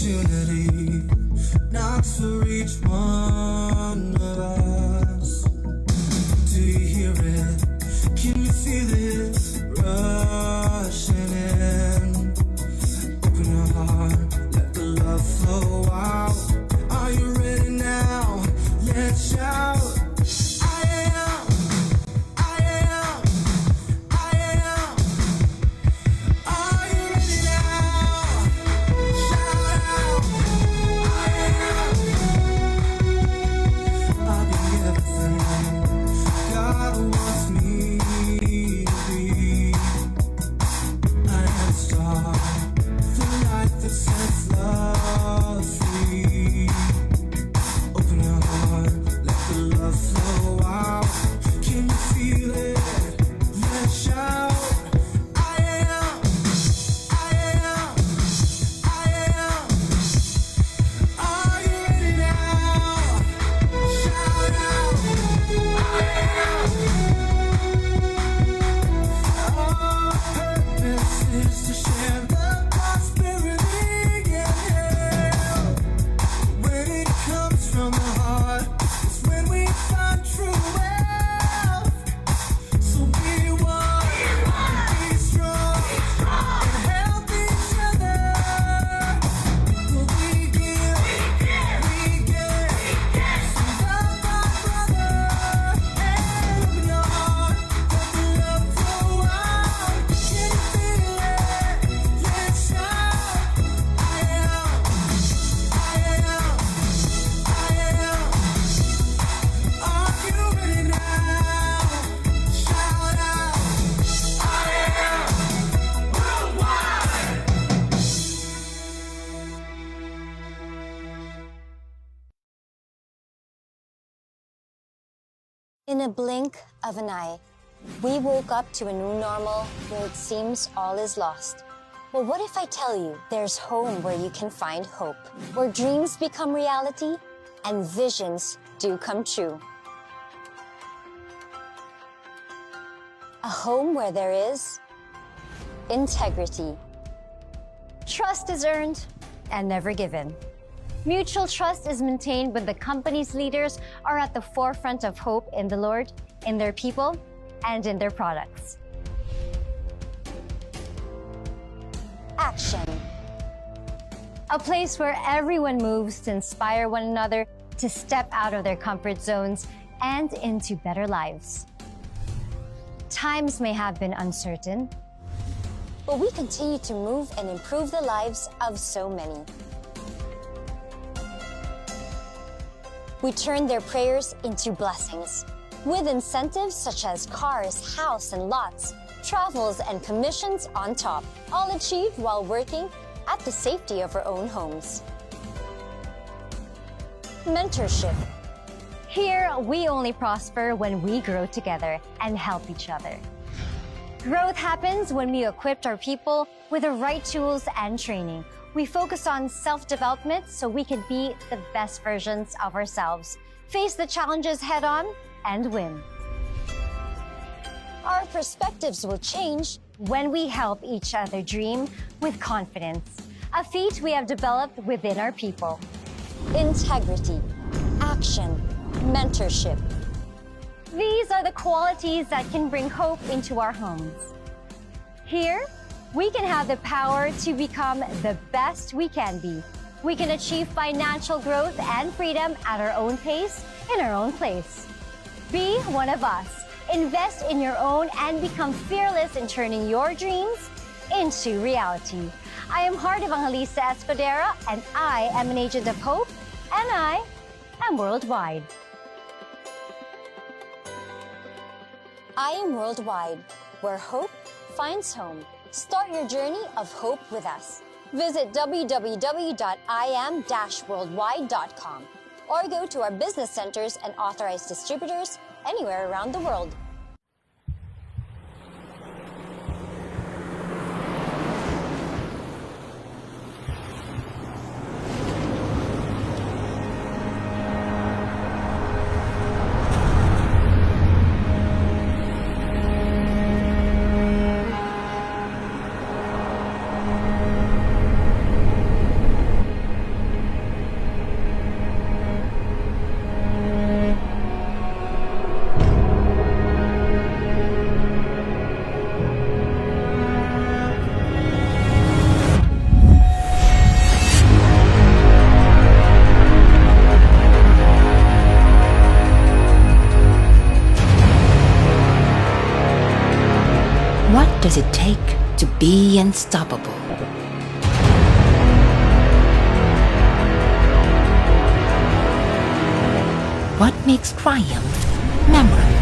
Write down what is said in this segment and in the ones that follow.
opportunity knocks for each one of us. Do you hear it? Can you feel it rushing in? Open your heart, let the love flow out. Are you ready now? Let's shout. In a blink of an eye, we woke up to a new normal where it seems all is lost. But what if I tell you there's home where you can find hope, where dreams become reality and visions do come true? A home where there is integrity. Trust is earned and never given. Mutual trust is maintained when the company's leaders are at the forefront of hope in the Lord, in their people, and in their products. Action. A place where everyone moves to inspire one another to step out of their comfort zones and into better lives. Times may have been uncertain, but we continue to move and improve the lives of so many. We turn their prayers into blessings, with incentives such as cars, house, and lots, travels, and commissions on top, all achieved while working at the safety of our own homes. Mentorship. Here, we only prosper when we grow together and help each other. Growth happens when we equip our people with the right tools and training. We focus on self-development so we can be the best versions of ourselves, face the challenges head-on, and win. Our perspectives will change when we help each other dream with confidence, a feat we have developed within our people. Integrity, action, mentorship. These are the qualities that can bring hope into our homes. Here, we can have the power to become the best we can be. We can achieve financial growth and freedom at our own pace, in our own place. Be one of us. Invest in your own and become fearless in turning your dreams into reality. I am Heart Evangelista Escudero, and I am an agent of hope, and I am worldwide. I am worldwide, where hope finds home. Start your journey of hope with us. Visit www.iam-worldwide.com or go to our business centers and authorized distributors anywhere around the world. does it take to be unstoppable? What makes triumph memorable?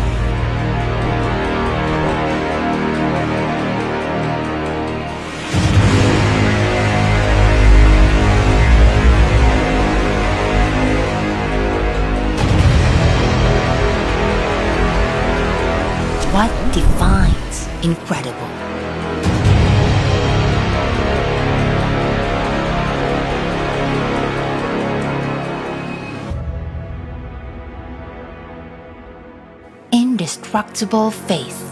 What defines incredible? Indestructible faith.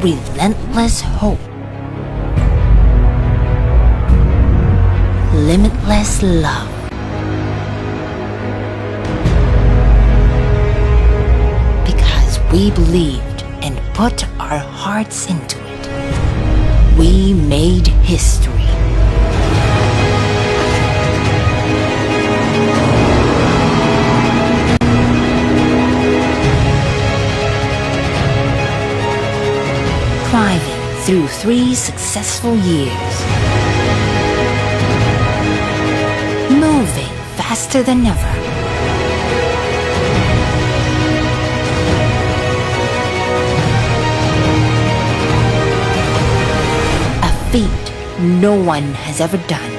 Relentless hope. Limitless love. Because we believed and put our hearts into it, we made history. Thriving through 3 successful years. Moving faster than ever. A feat no one has ever done.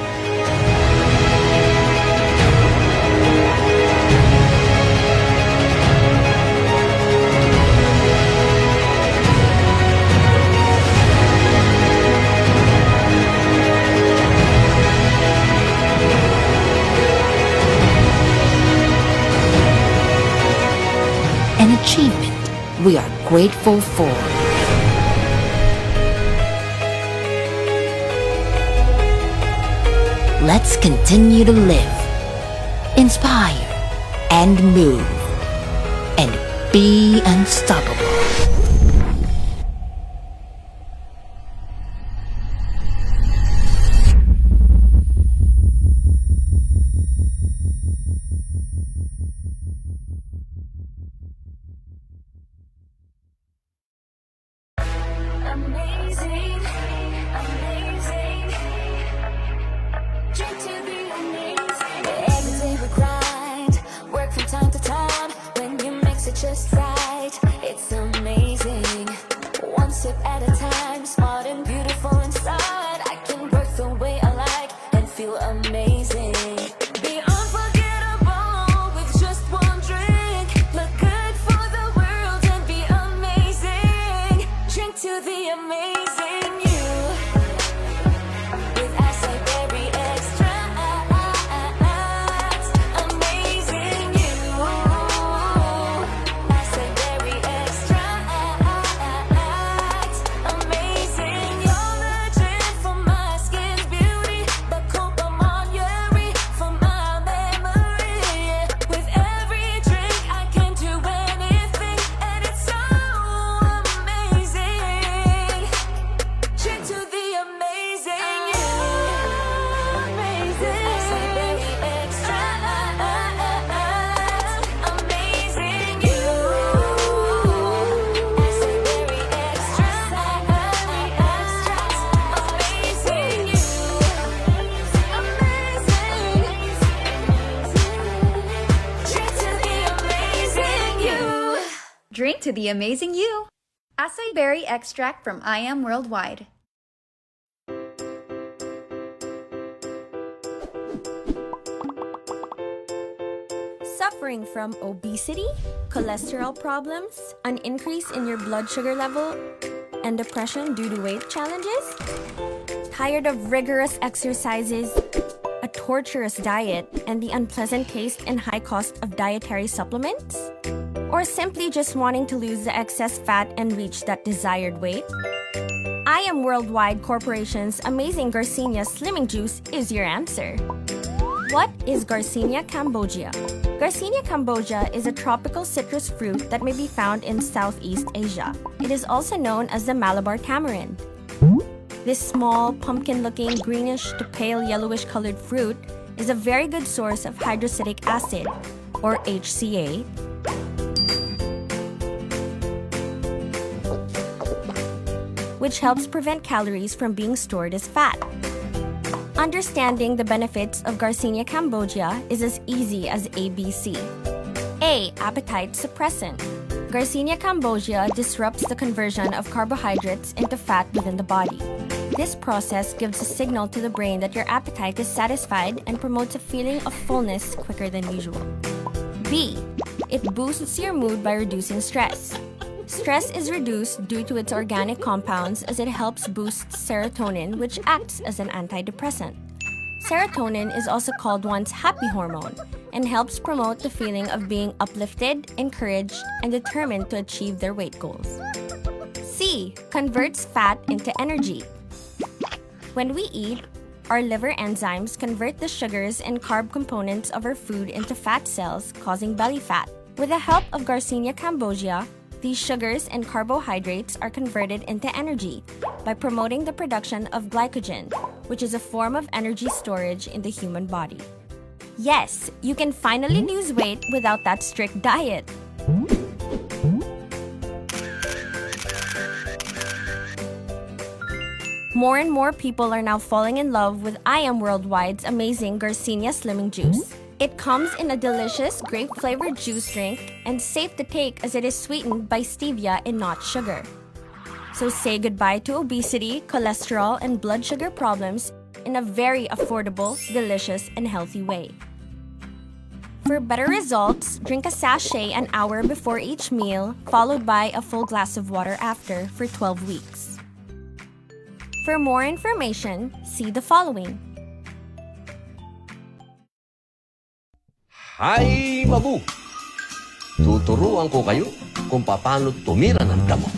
An achievement we are grateful for. Let's continue to live, inspire, and move, and be unstoppable. Amazing, amazing. Drink to be amazing. Every day we grind, work from time to time. When you mix it just right, it's amazing. One sip at a time, smart and beautiful inside. I can work the way I like and feel amazing. Be unforgettable with just one drink. Look good for the world and be amazing. Drink to the amazing you with acai berry extract. Amazing you, acai berry extract. Amazing, you're legit for my skin's beauty, but Copa Monterey for my memory. With every drink I can do anything, and it's so amazing. Drink to the amazing you. Amazing. Acai berry extract. Amazing you. Acai berry extract. Amazing you. Amazing. Drink to the amazing you. Drink to the amazing you. Acai berry extract from I Am Worldwide. Suffering from obesity, cholesterol problems, an increase in your blood sugar level, and depression due to weight challenges? Tired of rigorous exercises, a torturous diet, and the unpleasant taste and high cost of dietary supplements? Or simply just wanting to lose the excess fat and reach that desired weight? I Am Worldwide Corporation's amazing Garcinia Slimming Juice is your answer. What is Garcinia cambogia? Garcinia cambogia is a tropical citrus fruit that may be found in Southeast Asia. It is also known as the Malabar tamarind. This small, pumpkin-looking, greenish to pale yellowish colored fruit is a very good source of hydrocytic acid, or HCA, which helps prevent calories from being stored as fat. Understanding the benefits of Garcinia cambogia is as easy as ABC. A. Appetite suppressant. Garcinia cambogia disrupts the conversion of carbohydrates into fat within the body. This process gives a signal to the brain that your appetite is satisfied and promotes a feeling of fullness quicker than usual. B. It boosts your mood by reducing stress. Stress is reduced due to its organic compounds as it helps boost serotonin, which acts as an antidepressant. Serotonin is also called one's happy hormone and helps promote the feeling of being uplifted, encouraged, and determined to achieve their weight goals. C. Converts fat into energy. When we eat, our liver enzymes convert the sugars and carb components of our food into fat cells, causing belly fat. With the help of Garcinia cambogia, these sugars and carbohydrates are converted into energy by promoting the production of glycogen, which is a form of energy storage in the human body. Yes, you can finally lose weight without that strict diet. More and more people are now falling in love with I Am Worldwide's amazing Garcinia Slimming Juice. It comes in a delicious grape-flavored juice drink and safe to take as it is sweetened by stevia and not sugar. So say goodbye to obesity, cholesterol, and blood sugar problems in a very affordable, delicious, and healthy way. For better results, drink a sachet an hour before each meal, followed by a full glass of water after for 12 weeks. For more information, see the following. Hi, Mabu! Tuturuan ko kayo kung paano tumira ng damo.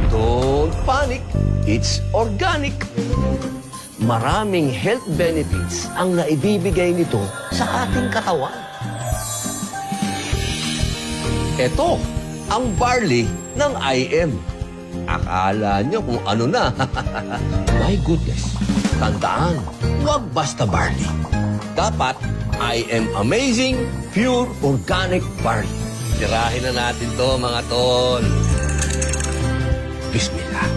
Don't panic! It's organic! Maraming health benefits ang naibibigay nito sa ating katawan. Ito ang barley ng IM. Akala nyo kung ano na. My goodness! Tandaan, huwag basta barley. Dapat, I am amazing, pure, organic barley. Tirahin na natin to, mga tol. Bismillah.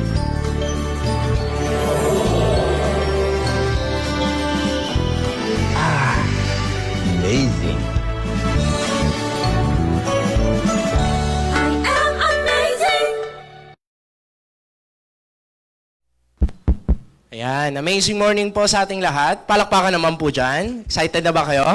Amazing. I am amazing. Ayan, amazing morning po sa ating lahat. Palakpakan naman po dyan. Excited na ba kayo?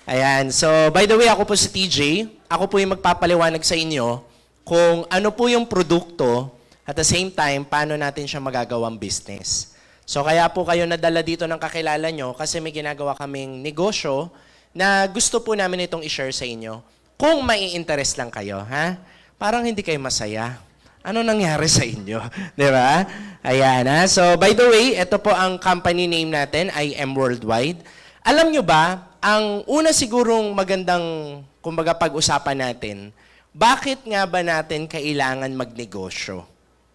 Ayan, so by the way, ako po si TJ. Ako po yung magpapaliwanag sa inyo kung ano po yung produkto at the same time, paano natin siya magagawang business. So kaya po kayo nadala dito ng kakilala nyo kasi may ginagawa kaming negosyo na gusto po namin itong i-share sa inyo. Kung mai-interest lang kayo, ha? Parang hindi kayo masaya. Ano nangyari sa inyo? Di ba? Ayan, ha? So, by the way, ito po ang company name natin, I Am Worldwide. Alam nyo ba, ang una sigurong magandang, kumbaga, pag-usapan natin, bakit nga ba natin kailangan magnegosyo?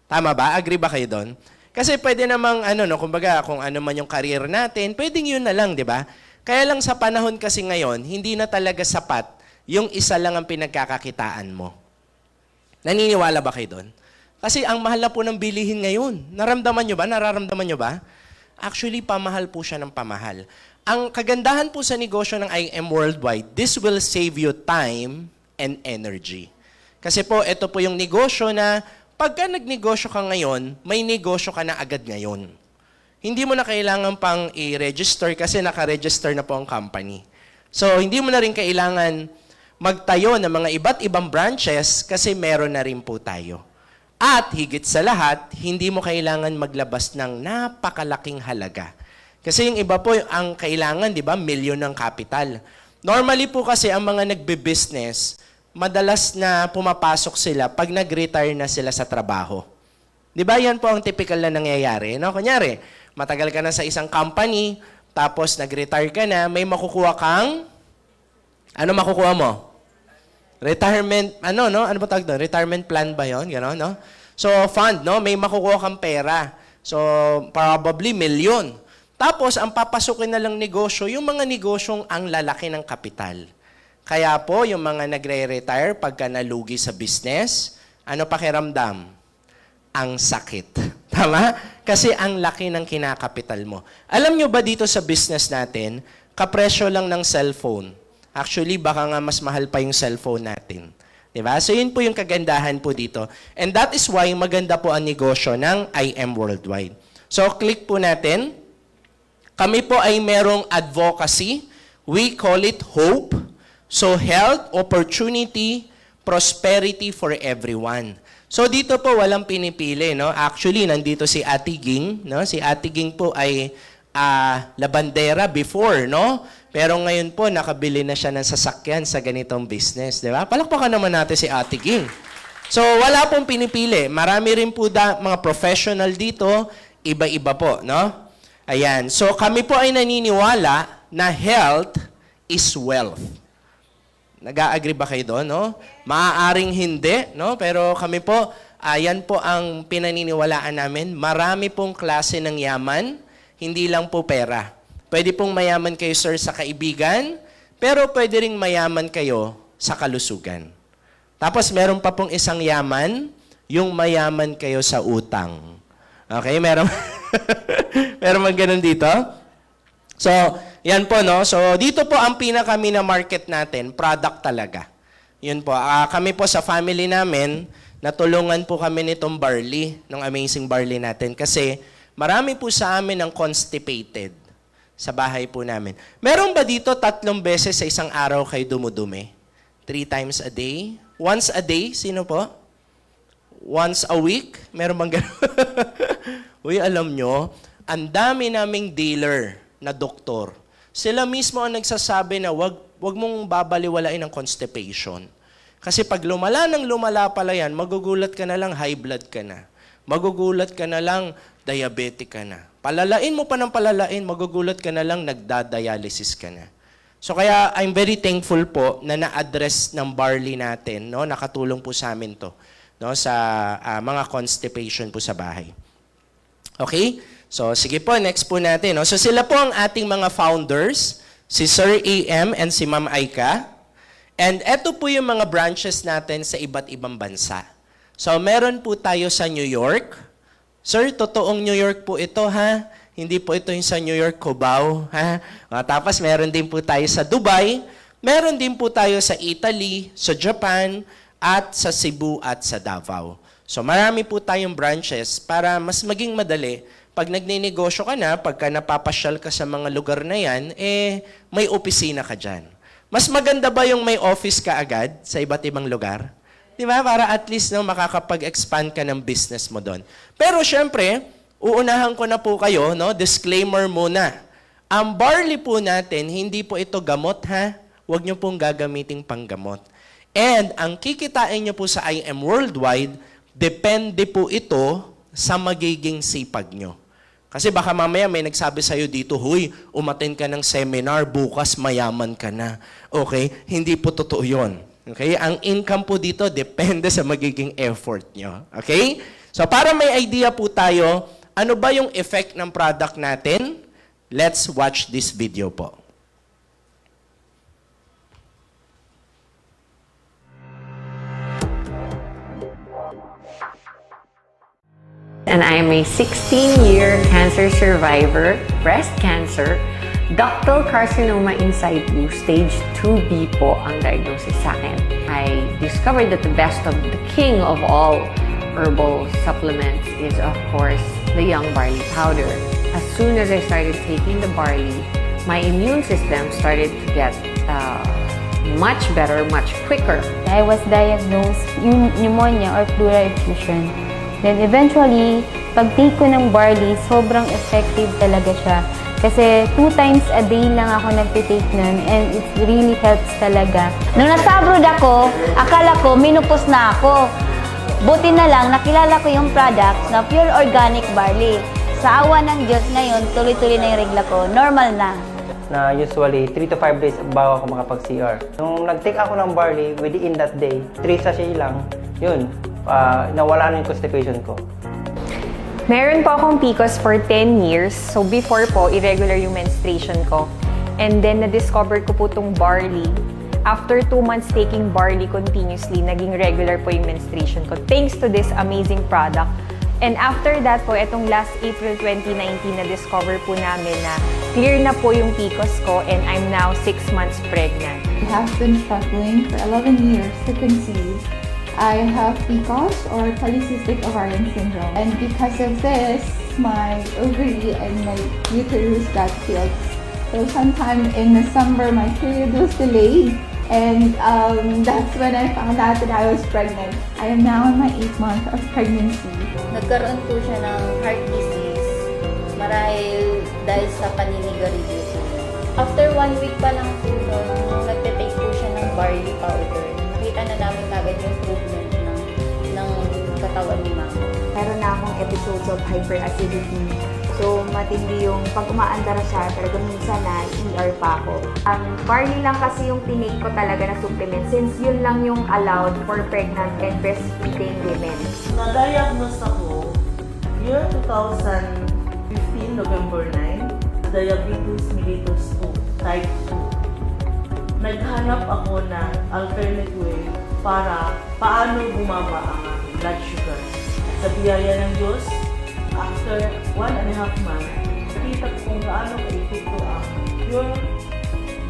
Tama ba? Agree ba kayo doon? Kasi pwede namang, kumbaga, kung ano man yung career natin, pwedeng yun na lang, di ba? Kaya lang sa panahon kasi ngayon, hindi na talaga sapat yung isa lang ang pinagkakakitaan mo. Naniniwala ba kayo doon? Kasi ang mahal na po ng bilihin ngayon. Naramdaman nyo ba? Nararamdaman nyo ba? Actually, pamahal po siya ng pamahal. Ang kagandahan po sa negosyo ng I Am Worldwide, this will save you time and energy. Kasi po, ito po yung negosyo na pagka nagnegosyo ka ngayon, may negosyo ka na agad ngayon. Hindi mo na kailangan pang i-register kasi naka-register na po ang company. So, hindi mo na rin kailangan magtayo ng mga iba't ibang branches kasi meron na rin po tayo. At higit sa lahat, hindi mo kailangan maglabas ng napakalaking halaga. Kasi yung iba po, ang kailangan, di ba, milyon ng capital. Normally po kasi ang mga nagbe-business, madalas na pumapasok sila pag nag-retire na sila sa trabaho. Di ba, yan po ang typical na nangyayari. No? Kunyari, matagal ka na sa isang company, tapos nag-retire ka na, may makukuha kang, ano makukuha mo? Retirement, ano ba tawag doon? Retirement plan ba yon? Gano'n, no? So, fund, no? May makukuha kang pera. So, probably milyon. Tapos, ang papasukin na lang negosyo, yung mga negosyong ang lalaki ng kapital. Kaya po, yung mga nagre-retire pagka nalugi sa business, ano pakiramdam? Ang sakit. Tama? Kasi ang laki ng kinakapital mo. Alam nyo ba dito sa business natin, kapresyo lang ng cellphone. Actually, baka nga mas mahal pa yung cellphone natin. Diba? So, yun po yung kagandahan po dito. And that is why maganda po ang negosyo ng IM Worldwide. So, click po natin. Kami po ay merong advocacy. We call it HOPE. So, health, opportunity, prosperity for everyone. So, dito po walang pinipili. No? Actually, nandito si Ate Ging. No? Si Ate Ging po ay labandera before, no? Pero ngayon po, nakabili na siya ng sasakyan sa ganitong business. Di ba? Palakpakan naman natin si Ate Ging. So, wala pong pinipili. Marami rin po mga professional dito. Iba-iba po, no? Ayan. So, kami po ay naniniwala na health is wealth. Nag-a-agree ba kayo doon, no? Maaaring hindi, no? Pero kami po, yan po ang pinaniniwalaan namin. Marami pong klase ng yaman, hindi lang po pera. Pwede pong mayaman kayo, sir, sa kaibigan, pero pwede ring mayaman kayo sa kalusugan. Tapos meron pa pong isang yaman, yung mayaman kayo sa utang. Okay? Meron meron ganun dito? So, yan po, no? So, dito po ang pinaka-market natin, product talaga. Yun po. Kami po sa family namin, natulungan po kami nitong barley, ng amazing barley natin. Kasi, marami po sa amin ang constipated sa bahay po namin. Meron ba dito 3 beses sa isang araw kayo dumudumi? 3 times a day? Once a day? Sino po? Once a week? Meron bang gano'n? Uy, alam nyo, ang dami naming dealer na doktor. Sila mismo ang nagsasabi na wag mong babaliwalain ang constipation. Kasi pag lumala pala yan, magugulat ka na lang high blood ka na. Magugulat ka na lang diabetic ka na. Palalain mo pa ng palalain, magugulat ka na lang nagda-dialysis ka na. So kaya I'm very thankful po na na-address ng barley natin, no? Nakatulong po sa amin to, no? Sa mga constipation po sa bahay. Okay? So sige po, next po natin. No? So sila po ang ating mga founders, si Sir AM and si Ma'am Aika. And eto po yung mga branches natin sa iba't ibang bansa. So meron po tayo sa New York. Sir, totoong New York po ito, ha? Hindi po ito yung sa New York, Cubao, ha? Tapos meron din po tayo sa Dubai. Meron din po tayo sa Italy, sa Japan, at sa Cebu at sa Davao. So marami po tayong branches para mas maging madali. Pag nagninegosyo ka na, pagka napapasyal ka sa mga lugar na yan, may opisina ka dyan. Mas maganda ba yung may office ka agad sa iba't ibang lugar? Di ba? Para at least no, makakapag-expand ka ng business mo doon. Pero syempre, uunahan ko na po kayo, no? Disclaimer muna. Ang barley po natin, hindi po ito gamot, ha? Huwag nyo pong gagamiting panggamot. And ang kikitain nyo po sa IM Worldwide, depende po ito sa magiging sipag nyo. Kasi baka mamaya may nagsabi sa'yo dito, huy, umattend ka ng seminar, bukas mayaman ka na. Okay? Hindi po totoo yun. Okay? Ang income po dito depende sa magiging effort nyo. Okay? So para may idea po tayo, ano ba yung effect ng product natin? Let's watch this video po. And I am a 16-year cancer survivor, breast cancer, ductal carcinoma in situ, stage 2B po ang diagnosis sa akin. I discovered that the best of the king of all herbal supplements is, of course, the young barley powder. As soon as I started taking the barley, my immune system started to get much better, much quicker. I was diagnosed pneumonia or pleural effusion. Then eventually, pag-take ko ng barley, sobrang effective talaga siya. Kasi 2 times a day lang ako nagtitake nun and it really helps talaga. Nung nasa abroad ako, akala ko menopause na ako. Buti na lang, nakilala ko yung product na pure organic barley. Sa awa ng Diyos ngayon, tuloy-tuloy na yung regla ko. Normal na. Na usually 3 to 5 days bago ako makapag-CR. Nung nag-take ako ng barley, within that day, 3 sachet lang, yun, nawala na yung constipation ko. Meron po akong PCOS for 10 years. So before po, irregular yung menstruation ko. And then, na-discover ko po itong barley. After 2 months taking barley continuously, naging regular po yung menstruation ko. Thanks to this amazing product. And after that po, itong last April 2019, na-discover po namin na clear na po yung PCOS ko and I'm now 6 months pregnant. I have been struggling for 11 years to conceive. I have PCOS or polycystic ovarian syndrome. And because of this, my ovary and my uterus got filled. So sometime in December, my period was delayed. And that's when I found out that I was pregnant. I am now in my 8th month of pregnancy. Nagkaroon po siya ng heart disease marahil dahil sa paninigarilyo. After 1 week pa lang po nung nagtitake po siya ng barley powder, nakita na namin kagad yung improvement ng katawan ni mama. Meron na akong episodes of hyperacidity. So, matindi yung pag umaandar siya, talaga minsan na ER pa ako. Barley lang kasi yung tinake ko talaga na supplement since yun lang yung allowed for pregnant and breastfeeding women. Na-diagnose ako year 2015, November 9, diabetes mellitus 2, type 2. Naghanap ako ng alternate way para paano bumaba ang aking blood sugar. Sa biyaya ng Diyos, after 1.5 months, nakita ko kung gaano ka-epekto ang pure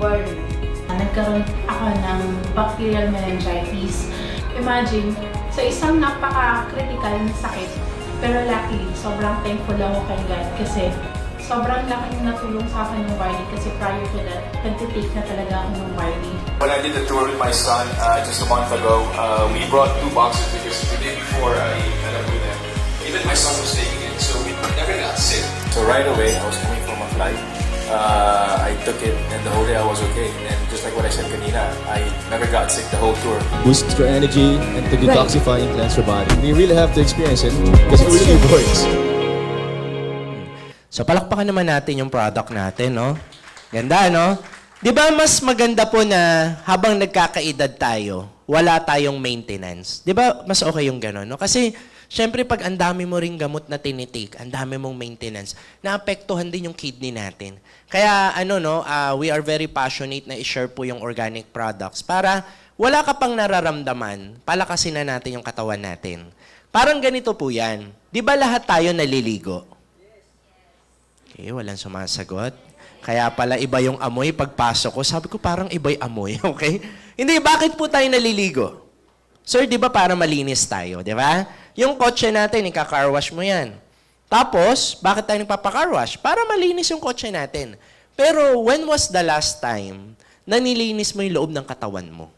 barley. Nagkaroon ako ng bacterial meningitis. Imagine, sa isang napaka-critical na sakit, pero luckily, sobrang thankful ako kay God kasi sobrang laking natulong sa akin ng barley kasi prior to that, nag-take na talaga ako ng barley. When I did the tour with my son just a month ago, we brought 2 boxes because the day before I met up with them, even my son was taking it, so we never got sick. So right away, I was coming from a flight. I took it, and the whole day I was okay. And just like what I said kanina, I never got sick the whole tour. Boosts your energy and to detoxify and cleanse your body. You really have to experience it because it really works. So palakpakan naman natin yung product natin, no? Ganda, no? Di ba mas maganda po na habang nagkakaedad tayo, wala tayong maintenance? Di ba mas okay yung gano'n, no? Kasi syempre pag ang dami mo ring gamot na tinitik, ang dami mong maintenance, naapektuhan din yung kidney natin. Kaya we are very passionate na i-share po yung organic products para wala ka pang nararamdaman, palakasin na natin yung katawan natin. Parang ganito po yan. Di ba lahat tayo naliligo? Okay, walang sumasagot. Kaya pala iba yung amoy pagpasok ko. Sabi ko parang iba yung amoy, okay? Hindi, bakit po tayo naliligo? Sir, di ba para malinis tayo, di ba? Yung kotse natin, ika-car wash mo yan. Tapos, bakit tayo nagpapa-car wash? Para malinis yung kotse natin. Pero when was the last time na nilinis mo yung loob ng katawan mo?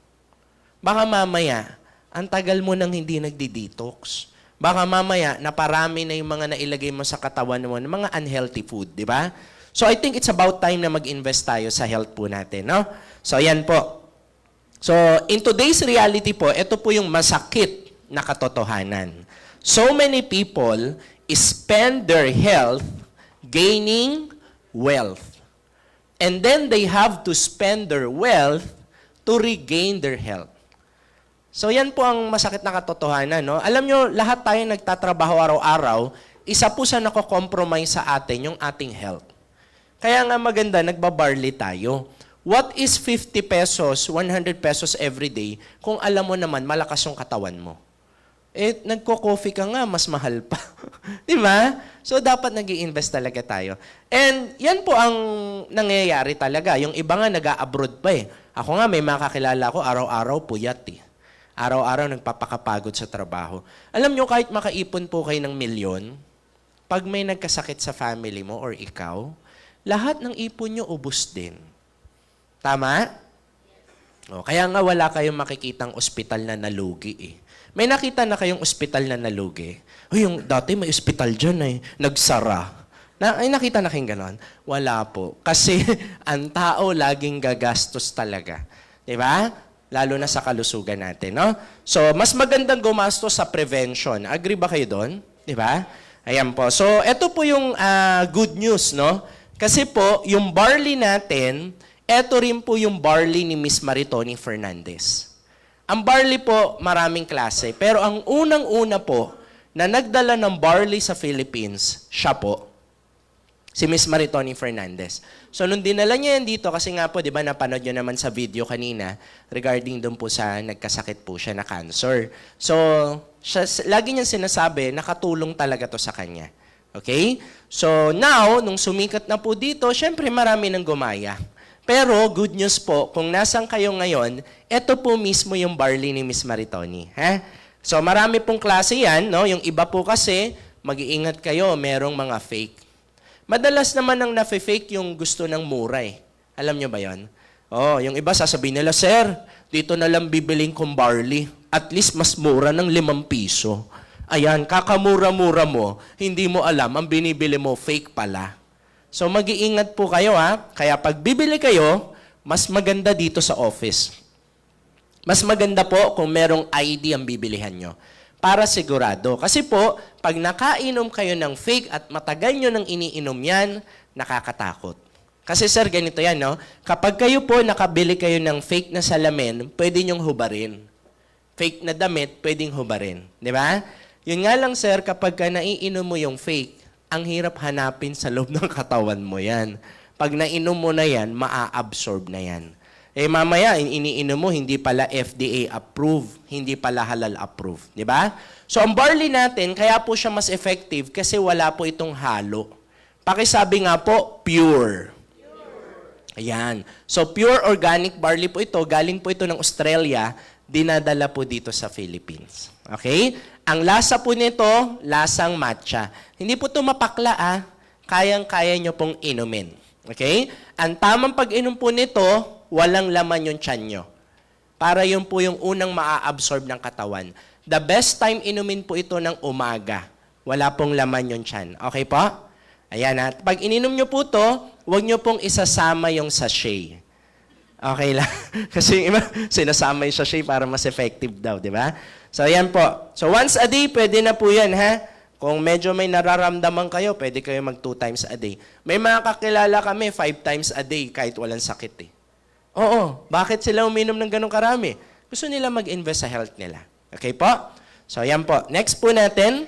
Baka mamaya, ang tagal mo nang hindi nagdi-detox. Baka mamaya, naparami na yung mga nailagay mo sa katawan mo ng mga unhealthy food, di ba? So I think it's about time na mag-invest tayo sa health po natin, no? So yan po. So in today's reality po, ito po yung masakit na katotohanan. So many people spend their health gaining wealth. And then they have to spend their wealth to regain their health. So yan po ang masakit na katotohanan, no? Alam nyo, lahat tayo nagtatrabaho araw-araw, isa po sa nako-compromise sa atin yung ating health. Kaya nga maganda, nagbabarley tayo. What is 50 pesos, 100 pesos every day kung alam mo naman malakas yung katawan mo? Eh, nagko-coffee ka nga, mas mahal pa. Di ba? So, dapat nag-i-invest talaga tayo. And yan po ang nangyayari talaga. Yung iba nga nag-a-abroad pa eh. Ako nga, may makakilala ko, araw-araw puyat eh. Araw-araw nagpapakapagod sa trabaho. Alam nyo, kahit makaipon po kayo ng milyon, pag may nagkasakit sa family mo or ikaw, lahat ng ipon nyo ubos din. Tama? O, kaya nga wala kayong makikitang ospital na nalugi eh. May nakita na kayong ospital na nalugi? Yung dati may ospital dyan eh, nagsara. Ay, nakita na kayong ganon? Wala po. Kasi ang tao laging gagastos talaga. Diba? Lalo na sa kalusugan natin, no? So, mas magandang gumastos sa prevention. Agree ba kayo doon? Diba? Ayan po. So, ito po yung good news, no? Kasi po, yung barley natin, ito rin po yung barley ni Miss Maritoni Fernandez. Ang barley po, maraming klase. Pero ang unang-una po, na nagdala ng barley sa Philippines, siya po. Si Miss Maritoni Fernandez. So, nung dinala niya yan dito, kasi nga po, di ba, napanood nyo naman sa video kanina regarding doon po sa nagkasakit po siya na cancer. So, lagi niyang sinasabi, nakatulong talaga to sa kanya. Okay? So, now, nung sumikat na po dito, syempre marami nang gumaya. Pero, good news po, kung nasan kayo ngayon, ito po mismo yung barley ni Miss Maritoni. Ha? So, marami pong klase yan, no? Yung iba po kasi, mag-iingat kayo, merong mga fake. Madalas naman ang nafe-fake yung gusto ng mura eh. Alam nyo ba yon? Oh, yung iba sasabihin nila, Sir, dito na lang bibiling kong barley. At least mas mura ng 5 piso. Ayan, kakamura-mura mo, hindi mo alam, ang binibili mo, fake pala. So mag-iingat po kayo ha. Kaya pag bibili kayo, mas maganda dito sa office. Mas maganda po kung merong ID ang bibilihan nyo. Para sigurado. Kasi po, pag nakainom kayo ng fake at matagal nyo nang iniinom yan, nakakatakot. Kasi sir, ganito yan, no? Kapag kayo po nakabili kayo ng fake na salamin, pwede nyong hubarin. Fake na damit, pwedeng hubarin. Di ba? Yun nga lang sir, kapag ka naiinom mo yung fake, ang hirap hanapin sa loob ng katawan mo yan. Pag nainom mo na yan, maa-absorb na yan. Eh mamaya, iniinom mo, hindi pala FDA approved, hindi pala halal approved. Di ba? So ang barley natin, kaya po siya mas effective kasi wala po itong halo. Pakisabi nga po, pure. Ayan. So pure organic barley po ito, galing po ito ng Australia, dinadala po dito sa Philippines. Okay? Ang lasa po nito, lasang matcha. Hindi po ito mapakla kayang-kaya nyo pong inumin. Okay? Ang tamang pag-inom po nito, walang laman yung tiyan nyo. Para yun po yung unang maa-absorb ng katawan. The best time inumin po ito ng umaga. Wala pong laman yung tiyan. Okay po? Ayan ha. Pag ininom nyo po to, huwag nyo pong isasama yung sachet. Okay lang. Kasi sinasama yung sachet para mas effective daw, di ba? So ayan po. So once a day, pwede na po yan ha. Kung medyo may nararamdaman kayo, pwede kayo mag 2 times a day. May mga kakilala kami, 5 times a day kahit walang sakit eh. Oo, bakit sila uminom ng ganong karami? Gusto nila mag-invest sa health nila. Okay po? So, yan po. Next po natin,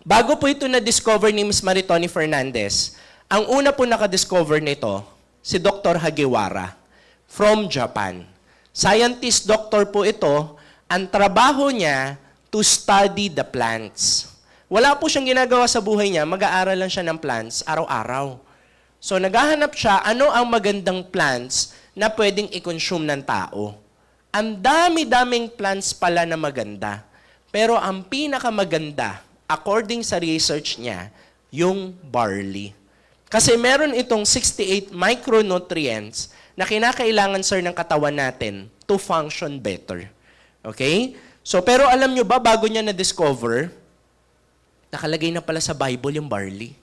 bago po ito na-discover ni Ms. Maritoni Fernandez, ang una po nakadiscover nito, si Dr. Hagiwara from Japan. Scientist doctor po ito, ang trabaho niya to study the plants. Wala po siyang ginagawa sa buhay niya, mag-aaral lang siya ng plants araw-araw. So, naghahanap siya, ano ang magandang plants na pwedeng i-consume ng tao. Ang dami-daming plants pala na maganda. Pero ang pinakamaganda, according sa research niya, yung barley. Kasi meron itong 68 micronutrients na kinakailangan, sir, ng katawan natin to function better. Okay? So, pero alam nyo ba, bago niya na-discover, nakalagay na pala sa Bible yung barley.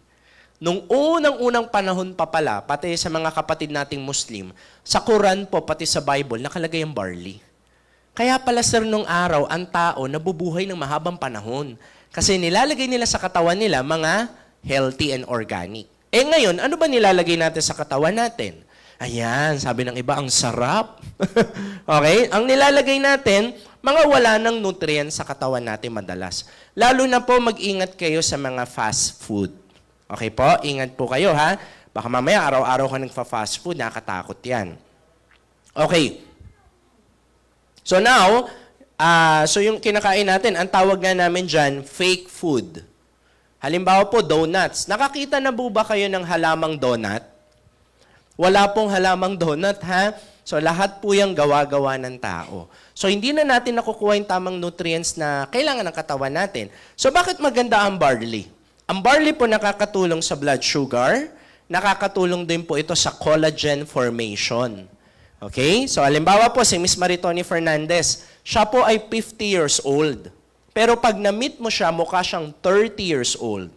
Nung unang-unang panahon pa pala, pati sa mga kapatid nating Muslim, sa Quran po, pati sa Bible, nakalagay ang barley. Kaya pala sir, nung araw, ang tao nabubuhay ng mahabang panahon. Kasi nilalagay nila sa katawan nila mga healthy and organic. Eh ngayon, ano ba nilalagay natin sa katawan natin? Ayan, sabi ng iba, ang sarap. Okay? Ang nilalagay natin, mga wala ng nutrients sa katawan natin madalas. Lalo na po, mag-ingat kayo sa mga fast food. Okay po? Ingat po kayo, ha? Baka mamaya, araw-araw ka nagfa-fast food, nakakatakot yan. Okay. So now, so yung kinakain natin, ang tawag nga namin dyan, fake food. Halimbawa po, donuts. Nakakita na po ba kayo ng halamang donut? Wala pong halamang donut, ha? So lahat po yung gawa-gawa ng tao. So hindi na natin nakukuha yung tamang nutrients na kailangan ng katawan natin. So bakit maganda ang barley? Ang barley po nakakatulong sa blood sugar, nakakatulong din po ito sa collagen formation. Okay? So, halimbawa po si Ms. Maritoni Fernandez, siya po ay 50 years old. Pero pag na-meet mo siya, mukha siyang 30 years old.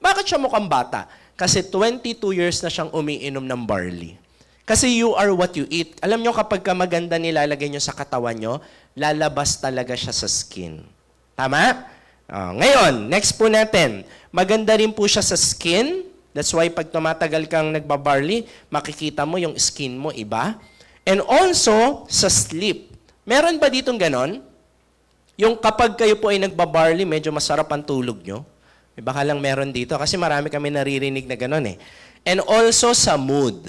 Bakit siya mukhang bata? Kasi 22 years na siyang umiinom ng barley. Kasi you are what you eat. Alam nyo, kapag ka maganda nilalagay nyo sa katawan nyo, lalabas talaga siya sa skin. Tama? Ngayon, next po natin. Maganda rin po siya sa skin. That's why pag tumatagal kang nagbabarley, makikita mo yung skin mo iba. And also, sa sleep. Meron ba ditong ganon? Yung kapag kayo po ay nagbabarley, medyo masarap ang tulog nyo. Baka lang meron dito kasi marami kami naririnig na gano'n eh. And also sa mood.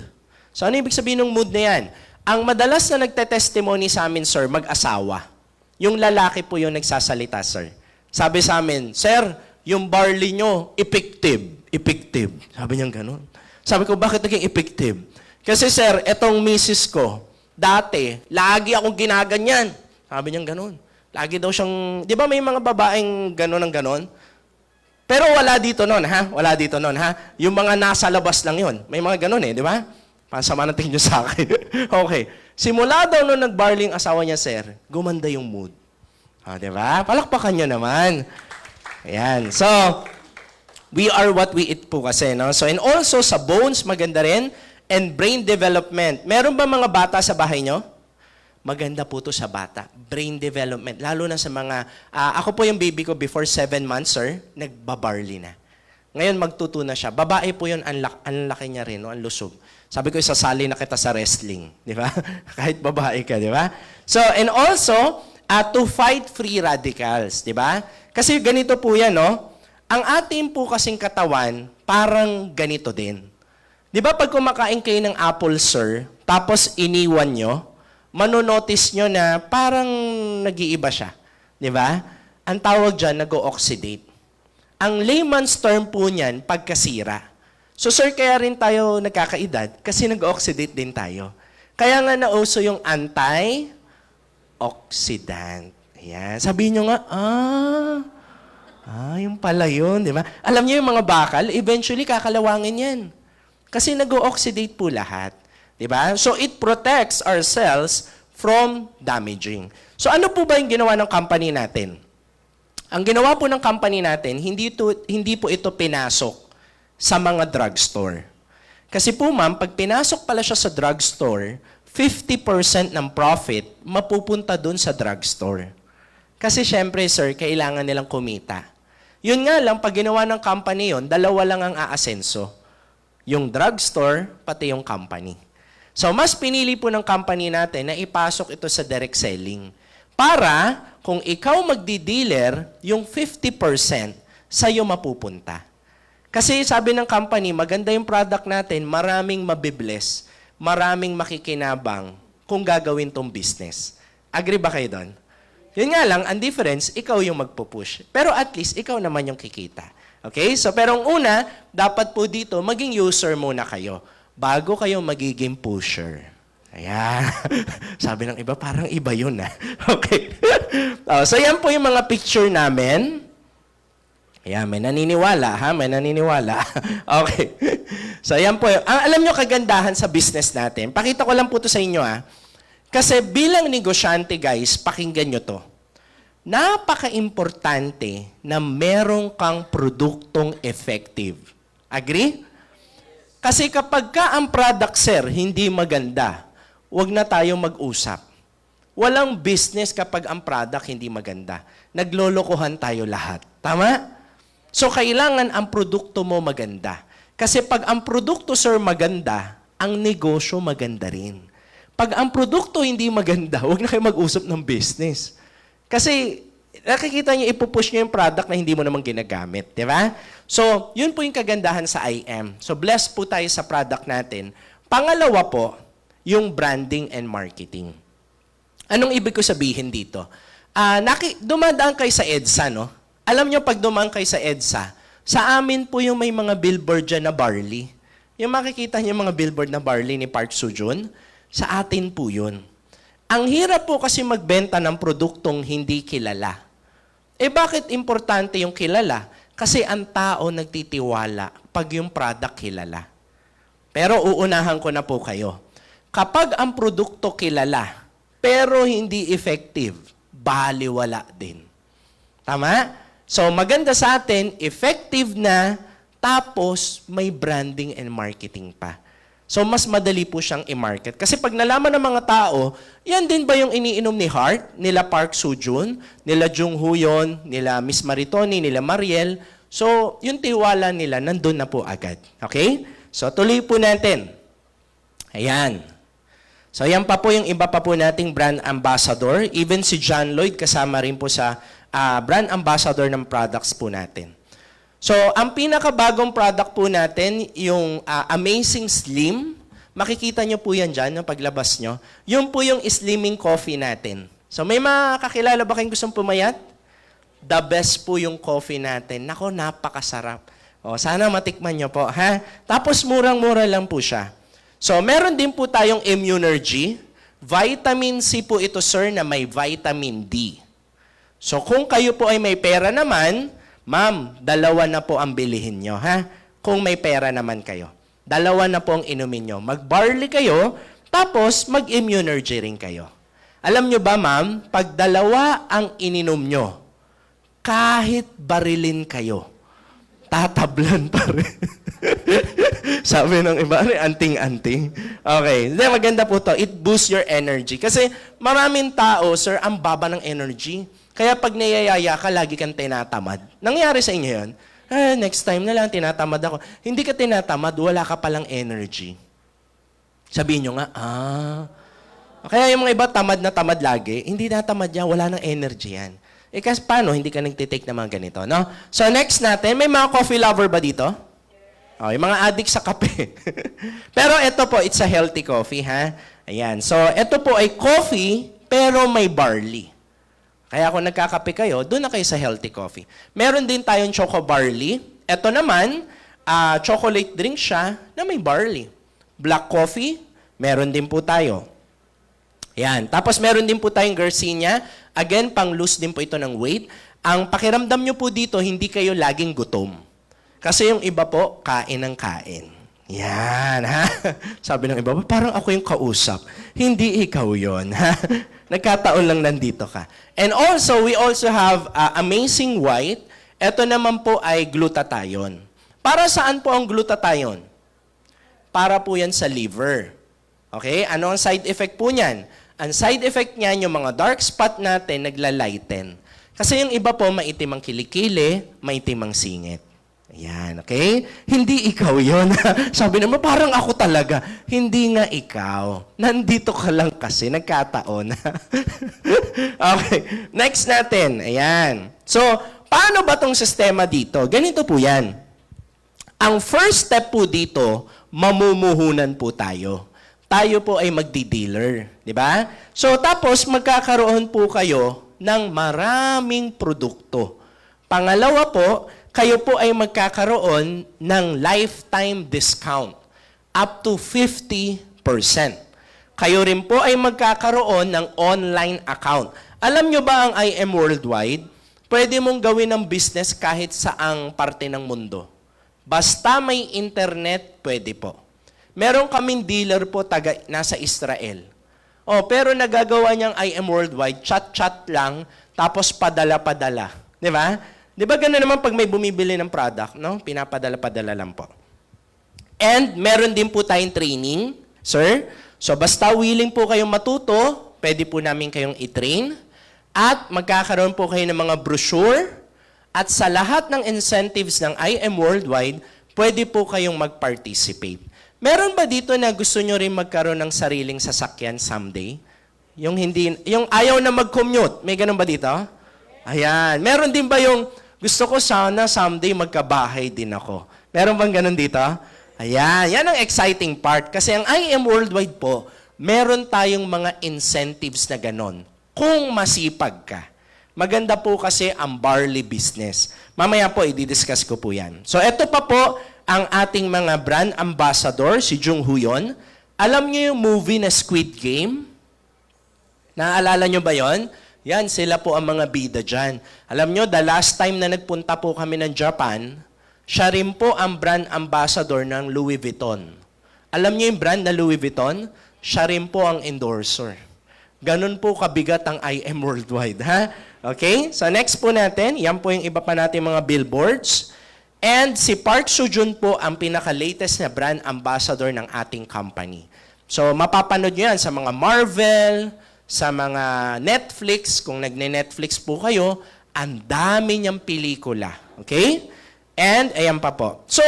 So ano ibig sabihin ng mood na yan? Ang madalas na nagte-testimony sa amin, sir, mag-asawa. Yung lalaki po yung nagsasalita, sir. Sabi sa amin, sir, yung barley nyo, effective. Effective. Sabi niya gano'n. Sabi ko, bakit naging effective? Kasi sir, etong misis ko, dati, lagi akong ginaganyan. Sabi niya gano'n. Lagi daw siyang, di ba may mga babaeng gano'n ang gano'n? Pero wala dito noon, ha? Wala dito noon, ha? Yung mga nasa labas lang yon. May mga gano'n eh, di ba? Pasama natin nyo sa akin. Okay. Simula daw nung nag-barley ang asawa niya, sir, gumanda yung mood. Di ba? Palakpakan nyo naman. Ayan. So, we are what we eat po kasi, no? So, and also sa bones, maganda rin. And brain development. Meron ba mga bata sa bahay nyo? Maganda po to sa bata. Brain development. Lalo na sa mga, ako po yung baby ko before 7 months, sir, nagbabarley na. Ngayon magtuto na siya. Babae po yun, ang laki niya rin, no? Ang lusog. Sabi ko, isasali na kita sa wrestling. Di ba? Kahit babae ka, di ba? So, and also, to fight free radicals. Di ba? Kasi ganito po yan, no? Ang ating po kasing katawan, parang ganito din. Di ba pag kumakain kayo ng apple, sir, tapos iniwan nyo, manonotice nyo na parang nag-iiba siya. Di ba? Ang tawag dyan, nag-o-oxidate. Ang layman's term po niyan, pagkasira. So sir, kaya rin tayo nagkakaedad kasi nag-oxidate din tayo. Kaya nga nauso yung anti-oxidant. Ayan. Sabihin nyo nga, yung pala yun, di ba? Alam niyo yung mga bakal, eventually kakalawangin yan. Kasi nag-oxidate po lahat. Di ba? So it protects our cells from damaging. So ano po ba yung ginawa ng company natin? Ang ginawa po ng company natin, hindi po ito pinasok sa mga drugstore. Kasi po ma'am, pag pinasok pala siya sa drugstore, 50% ng profit mapupunta dun sa drugstore. Kasi syempre sir, kailangan nilang kumita. Yun nga lang, pag ginawa ng company yun, dalawa lang ang aasenso. Yung drugstore, pati yung company. So, mas pinili po ng company natin na ipasok ito sa direct selling. Para, kung ikaw magdi-dealer, yung 50% sa'yo mapupunta. Kasi sabi ng company, maganda yung product natin, maraming mabibless, maraming makikinabang kung gagawin tong business. Agree ba kayo doon? Yun nga lang, ang difference, ikaw yung magpupush. Pero at least, ikaw naman yung kikita. Okay? So, pero ang una, dapat po dito, maging user muna kayo bago kayo magiging pusher. Ayan. Sabi ng iba, parang iba yun, ha? Okay. So, yan po yung mga picture namin. Ayan, may naniniwala, ha? May naniniwala. Okay. So, yan po. Alam nyo kagandahan sa business natin. Pakita ko lang po to sa inyo, ha? Kasi bilang negosyante, guys, pakinggan nyo to. Napaka-importante na merong kang produktong effective. Agree? Kasi kapag ka ang product, sir, hindi maganda, huwag na tayo mag-usap. Walang business kapag ang product hindi maganda. Naglolokohan tayo lahat. Tama? So, kailangan ang produkto mo maganda. Kasi pag ang produkto, sir, maganda, ang negosyo maganda rin. Pag ang produkto hindi maganda, huwag na kayo mag-usap ng business. Kasi nakikita niyo, ipupush niyo yung product na hindi mo naman ginagamit. Di ba? So, yun po yung kagandahan sa IM. So, blessed po tayo sa product natin. Pangalawa po, yung branding and marketing. Anong ibig ko sabihin dito? Dumadaan kayo sa EDSA, no? Alam nyo, pag dumaan kayo sa EDSA, sa amin po yung may mga billboard dyan na barley. Yung makikita niyo mga billboard na barley ni Park Soo-joon, sa atin po yun. Ang hirap po kasi magbenta ng produktong hindi kilala. Bakit importante yung kilala? Kasi ang tao nagtitiwala pag yung product kilala. Pero uunahan ko na po kayo. Kapag ang produkto kilala, pero hindi effective, baliwala din. Tama? So maganda sa atin, effective na, tapos may branding and marketing pa. So mas madali po siyang i-market. Kasi pag nalaman ng mga tao, yan din ba yung iniinom ni Hart, nila Park Soo-joon, nila Jung Hoo-yeon, nila Miss Maritoni, nila Mariel. So yung tiwala nila, nandun na po agad. Okay? So tuloy po natin. Ayan. So yan pa po yung iba pa po nating brand ambassador. Even si John Lloyd kasama rin po sa brand ambassador ng products po natin. So ang pinakabagong product po natin, yung Amazing Slim. Makikita nyo po yan dyan, no, paglabas nyo. Yun po yung slimming coffee natin. So may mga kakilala ba kayong gustong pumayat? The best po yung coffee natin. Nako, napakasarap. O, sana matikman nyo po, ha? Tapos murang-mura lang po siya. So meron din po tayong Immunergy. Vitamin C po ito, sir, na may vitamin D. So kung kayo po ay may pera naman, ma'am, 2 na po ang bilihin nyo, ha? Kung may pera naman kayo. 2 na po ang inumin nyo. Mag-barley kayo, tapos mag-Immunergy rin kayo. Alam nyo ba, ma'am, pag 2 ang ininom nyo, kahit barilin kayo, tatablan pa rin. Sabi ng iba, anting-anting. Okay. Hindi, maganda po to. It boosts your energy. Kasi maraming tao, sir, ang baba ng energy. Kaya pag nayayaya ka, lagi kang tinatamad. Nangyari sa inyo yun? Next time na lang, tinatamad ako. Hindi ka tinatamad, wala ka palang energy. Sabihin nyo nga, Kaya yung mga iba tamad na tamad lagi, hindi natamad yan, wala nang energy yan. Kasi paano, hindi ka nagtitake ng mga ganito, no? So next natin, may mga coffee lover ba dito? Oh, yung mga addict sa kape. Pero ito po, it's a healthy coffee, ha? Ayan. So ito po ay coffee, pero may barley. Kaya kung nagkakape kayo, doon na kayo sa healthy coffee. Meron din tayong choco barley. Ito naman, chocolate drink siya na may barley. Black coffee, meron din po tayo. Yan. Tapos meron din po tayong Garcinia. Again, pang-lose din po ito ng weight. Ang pakiramdam nyo po dito, hindi kayo laging gutom. Kasi yung iba po, kain ng kain. Yan, ha? Sabi ng iba, parang ako yung kausap. Hindi ikaw yon, ha? Nagkataon lang nandito ka. And also, we also have Amazing White. Ito naman po ay glutathione. Para saan po ang glutathione? Para po yan sa liver. Okay? Ano ang side effect po niyan? Ang side effect niyan, yung mga dark spot natin, naglalighten. Kasi yung iba po, maitim ang kilikili, maitim ang singit. Ayan, okay? Hindi ikaw yon. Sabi naman, parang ako talaga. Hindi nga ikaw. Nandito ka lang kasi, nagkataon. Okay, next natin. Ayan. So, paano ba tong sistema dito? Ganito po yan. Ang first step po dito, mamumuhunan po tayo. Tayo po ay magdi-dealer. Di ba? So, tapos magkakaroon po kayo ng maraming produkto. Pangalawa po, kayo po ay magkakaroon ng lifetime discount up to 50%. Kayo rin po ay magkakaroon ng online account. Alam nyo ba ang IM Worldwide? Pwede mong gawin ng business kahit saang parte ng mundo. Basta may internet, pwede po. Meron kaming dealer po nasa Israel. Pero nagagawa niyang IM Worldwide, chat-chat lang, tapos padala-padala. Di ba? Di ba gano'n naman pag may bumibili ng product, no? Pinapadala-padala lang po. And meron din po tayong training, sir. So basta willing po kayong matuto, pwede po namin kayong i-train. At magkakaroon po kayo ng mga brochure. At sa lahat ng incentives ng IM Worldwide, pwede po kayong mag-participate. Meron ba dito na gusto nyo rin magkaroon ng sariling sasakyan someday? Yung ayaw na mag-commute, may ganun ba dito? Ayan. Meron din ba yung gusto ko sana someday magkabahay din ako? Meron bang ganun dito? Ayan. Yan ang exciting part. Kasi ang IM Worldwide po, meron tayong mga incentives na ganun. Kung masipag ka. Maganda po kasi ang barley business. Mamaya po, i-discuss ko po yan. So, eto pa po ang ating mga brand ambassador, si Jung Huyon. Alam niyo yung movie na Squid Game? Naaalala niyo ba yon? Yan, sila po ang mga bida dyan. Alam nyo, the last time na nagpunta po kami ng Japan, siya rin po ang brand ambassador ng Louis Vuitton. Alam nyo yung brand na Louis Vuitton? Siya rin po ang endorser. Ganun po kabigat ang IM Worldwide, ha? Okay? So next po natin, yan po yung iba pa natin mga billboards. And si Park Seo-joon po ang pinaka-latest na brand ambassador ng ating company. So mapapanood nyo yan sa mga Marvel, sa mga Netflix, kung nagne-Netflix po kayo, ang dami niyang pelikula. Okay? And, ayan pa po. So,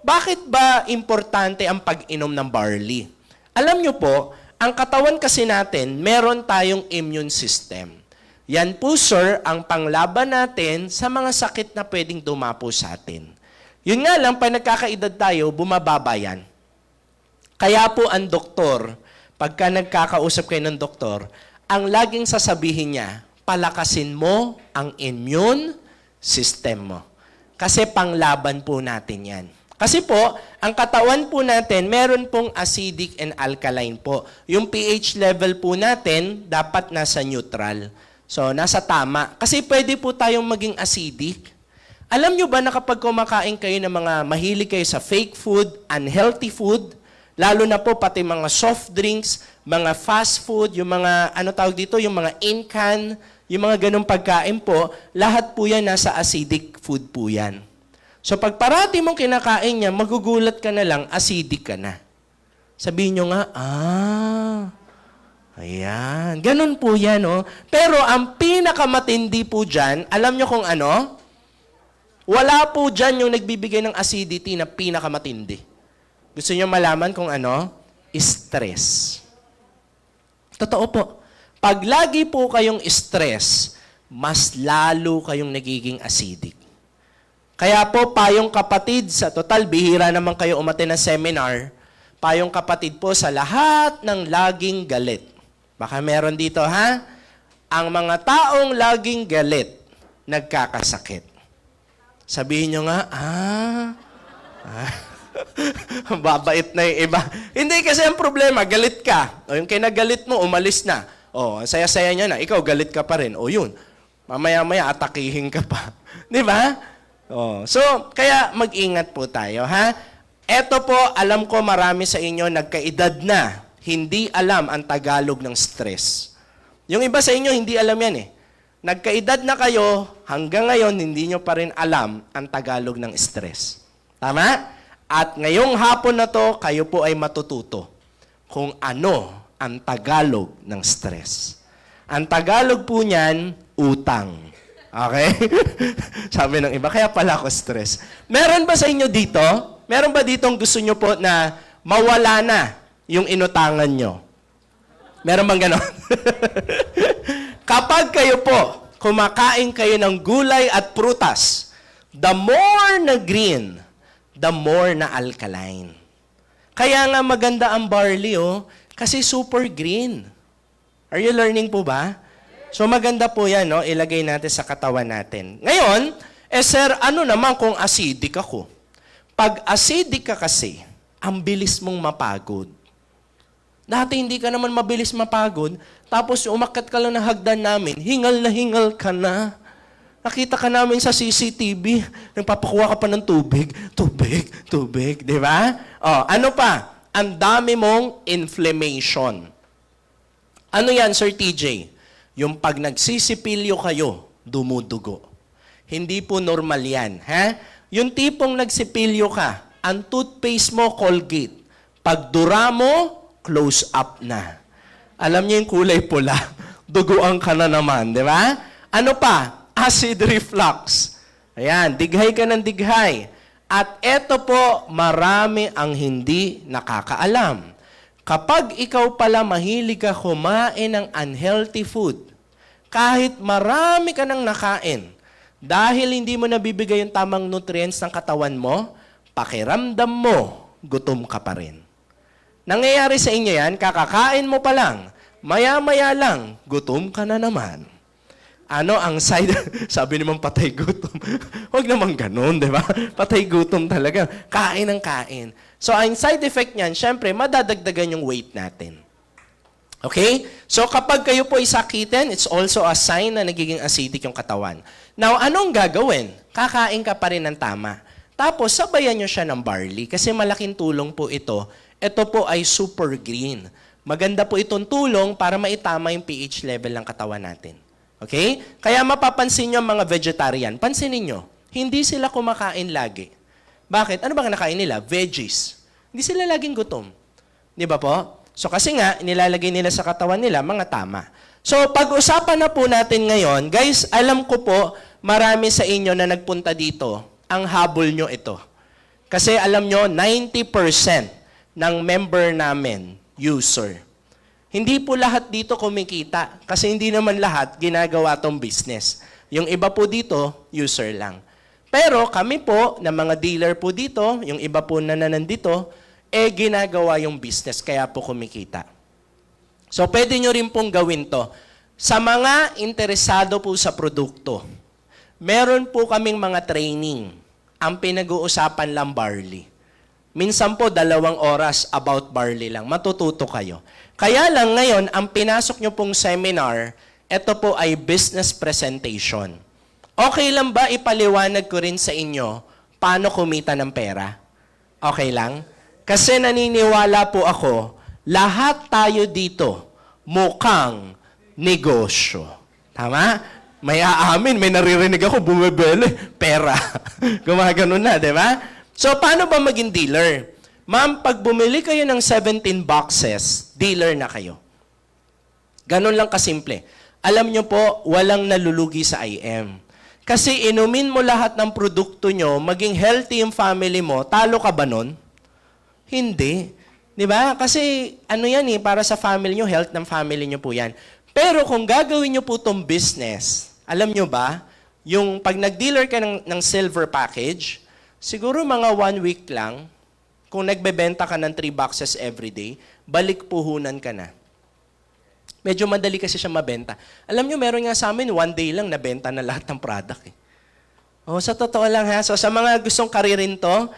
bakit ba importante ang pag-inom ng barley? Alam niyo po, Ang katawan kasi natin, meron tayong immune system. Yan po, sir, ang panglaban natin sa mga sakit na pwedeng dumapo sa atin. Yun nga lang, pag nagkakaedad tayo, bumababa yan. Kaya po ang doktor, pagka nagkakausap kayo ng doktor, ang laging sasabihin niya, palakasin mo ang immune system mo. Kasi panglaban po natin yan. Kasi po, ang katawan po natin, meron pong acidic and alkaline po. Yung pH level po natin, dapat nasa neutral. So, nasa tama. Kasi pwede po tayong maging acidic. Alam nyo ba na kapag kumakain kayo ng mga mahilig kayo sa fake food, unhealthy food, lalo na po pati mga soft drinks, mga fast food, yung mga, ano tawag dito, yung mga in-can, yung mga ganong pagkain po, lahat po yan nasa acidic food po yan. So pag parati mong kinakain niya, magugulat ka na lang, acidic ka na. Sabihin nyo nga, ayan. Ganun po yan, oh. Pero ang pinakamatindi po dyan, alam nyo kung ano? Wala po dyan yung nagbibigay ng acidity na pinakamatindi. Gusto nyo malaman kung ano? Stress. Totoo po. Pag lagi po kayong stress, mas lalo kayong nagiging acidic. Kaya po, payong kapatid, sa total, bihira naman kayo umattend ng seminar, payong kapatid po sa lahat ng laging galit. Baka meron dito, ha? Ang mga taong laging galit, nagkakasakit. Sabihin nyo nga, babait na yung iba. Hindi kasi ang problema, galit ka. O yung kinagalit mo, umalis na. O, ang saya-saya niya na, ikaw galit ka pa rin. O yun, mamaya-maya atakihin ka pa. Di ba? Oh, so, kaya mag-ingat po tayo, ha? Eto po, alam ko marami sa inyo nagkaedad na, hindi alam ang Tagalog ng stress. Yung iba sa inyo, hindi alam yan eh. Nagkaedad na kayo, hanggang ngayon, hindi nyo pa rin alam ang Tagalog ng stress. Tama? At ngayong hapon na to, kayo po ay matututo kung ano ang Tagalog ng stress. Ang Tagalog po niyan, utang. Okay? Sabi ng iba, kaya pala ako stress. Meron ba sa inyo dito? Meron ba ditong gusto nyo po na mawala na yung inutangan nyo? Meron bang ganon? Kapag kayo po, kumakain kayo ng gulay at prutas, the more na green, the more na alkaline. Kaya nga maganda ang barley, oh, kasi super green. Are you learning po ba? So maganda po yan, no? Ilagay natin sa katawan natin. Ngayon, sir, ano naman kung acidic ako? Pag acidic ka kasi, ang bilis mong mapagod. Dati hindi ka naman mabilis mapagod, tapos umakyat ka lang ng hagdan namin, hingal na hingal ka na. Nakita ka namin sa CCTV, nagpapakuha ka pa ng tubig, di ba? Oh, ano pa? Ang dami mong inflammation. Ano yan, Sir TJ? Yung pag nagsisipilyo kayo, dumudugo. Hindi po normal yan. Ha? Yung tipong nagsipilyo ka, ang toothpaste mo, Colgate. Pag dura mo, close up na. Alam niyo yung kulay pula, duguan ka na naman, di ba? Ano pa? Acid reflux. Ayan, dighay ka ng dighay. At eto po, marami ang hindi nakakaalam. Kapag ikaw pala mahilig ka kumain ng unhealthy food, kahit marami ka nang nakain, dahil hindi mo nabibigay yung tamang nutrients ng katawan mo, pakiramdam mo, gutom ka pa rin. Nangyayari sa inyo yan, kakakain mo pa lang, maya-maya lang, gutom ka na naman. Ano ang side, sabi naman patay gutom. Huwag naman ganun, di ba? Patay gutom talaga. Kain ng kain. So, ang side effect niyan, syempre, madadagdagan yung weight natin. Okay? So, kapag kayo po isakitin, it's also a sign na nagiging acidic yung katawan. Now, anong gagawin? Kakain ka pa rin ng tama. Tapos, sabayan nyo siya ng barley kasi malaking tulong po ito. Ito po ay super green. Maganda po itong tulong para maitama yung pH level ng katawan natin. Okay? Kaya mapapansin nyo mga vegetarian, pansinin nyo, hindi sila kumakain lagi. Bakit? Ano ba nakain nila? Veggies. Hindi sila laging gutom. Di ba po? So kasi nga, nilalagay nila sa katawan nila mga tama. So pag-usapan na po natin ngayon, guys, alam ko po, marami sa inyo na nagpunta dito, ang habol nyo ito. Kasi alam nyo, 90% ng member namin, user. Hindi po lahat dito kumikita kasi hindi naman lahat ginagawa tong business. Yung iba po dito, user lang. Pero kami po, na mga dealer po dito, yung iba po na nandito, ginagawa yung business kaya po kumikita. So pwede nyo rin pong gawin to. Sa mga interesado po sa produkto, meron po kaming mga training. Ang pinag-uusapan lang barley. Minsan po 2 oras about barley lang. Matututo kayo. Kaya lang ngayon, ang pinasok nyo pong seminar, ito po ay business presentation. Okay lang ba ipaliwanag ko rin sa inyo paano kumita ng pera? Okay lang? Kasi naniniwala po ako, lahat tayo dito mukhang negosyo. Tama? May aamin, may naririnig ako, bumibili, pera. Gumagano na, di ba? So, paano ba maging dealer? Ma'am, pag bumili kayo ng 17 boxes, dealer na kayo. Ganon lang kasimple. Alam nyo po, walang nalulugi sa IM. Kasi inumin mo lahat ng produkto nyo, maging healthy yung family mo, talo ka ba nun? Hindi. Di ba? Kasi ano yan para sa family nyo, health ng family nyo po yan. Pero kung gagawin nyo po itong business, alam nyo ba, yung pag nag-dealer ka ng silver package, siguro mga 1 week lang, kung nagbebenta ka ng 3 boxes every day, balik puhunan ka na. Medyo madali kasi siya mabenta. Alam nyo, meron nga sa amin, 1 day lang nabenta na lahat ng product. Sa totoo lang ha. So sa mga gustong karirin to,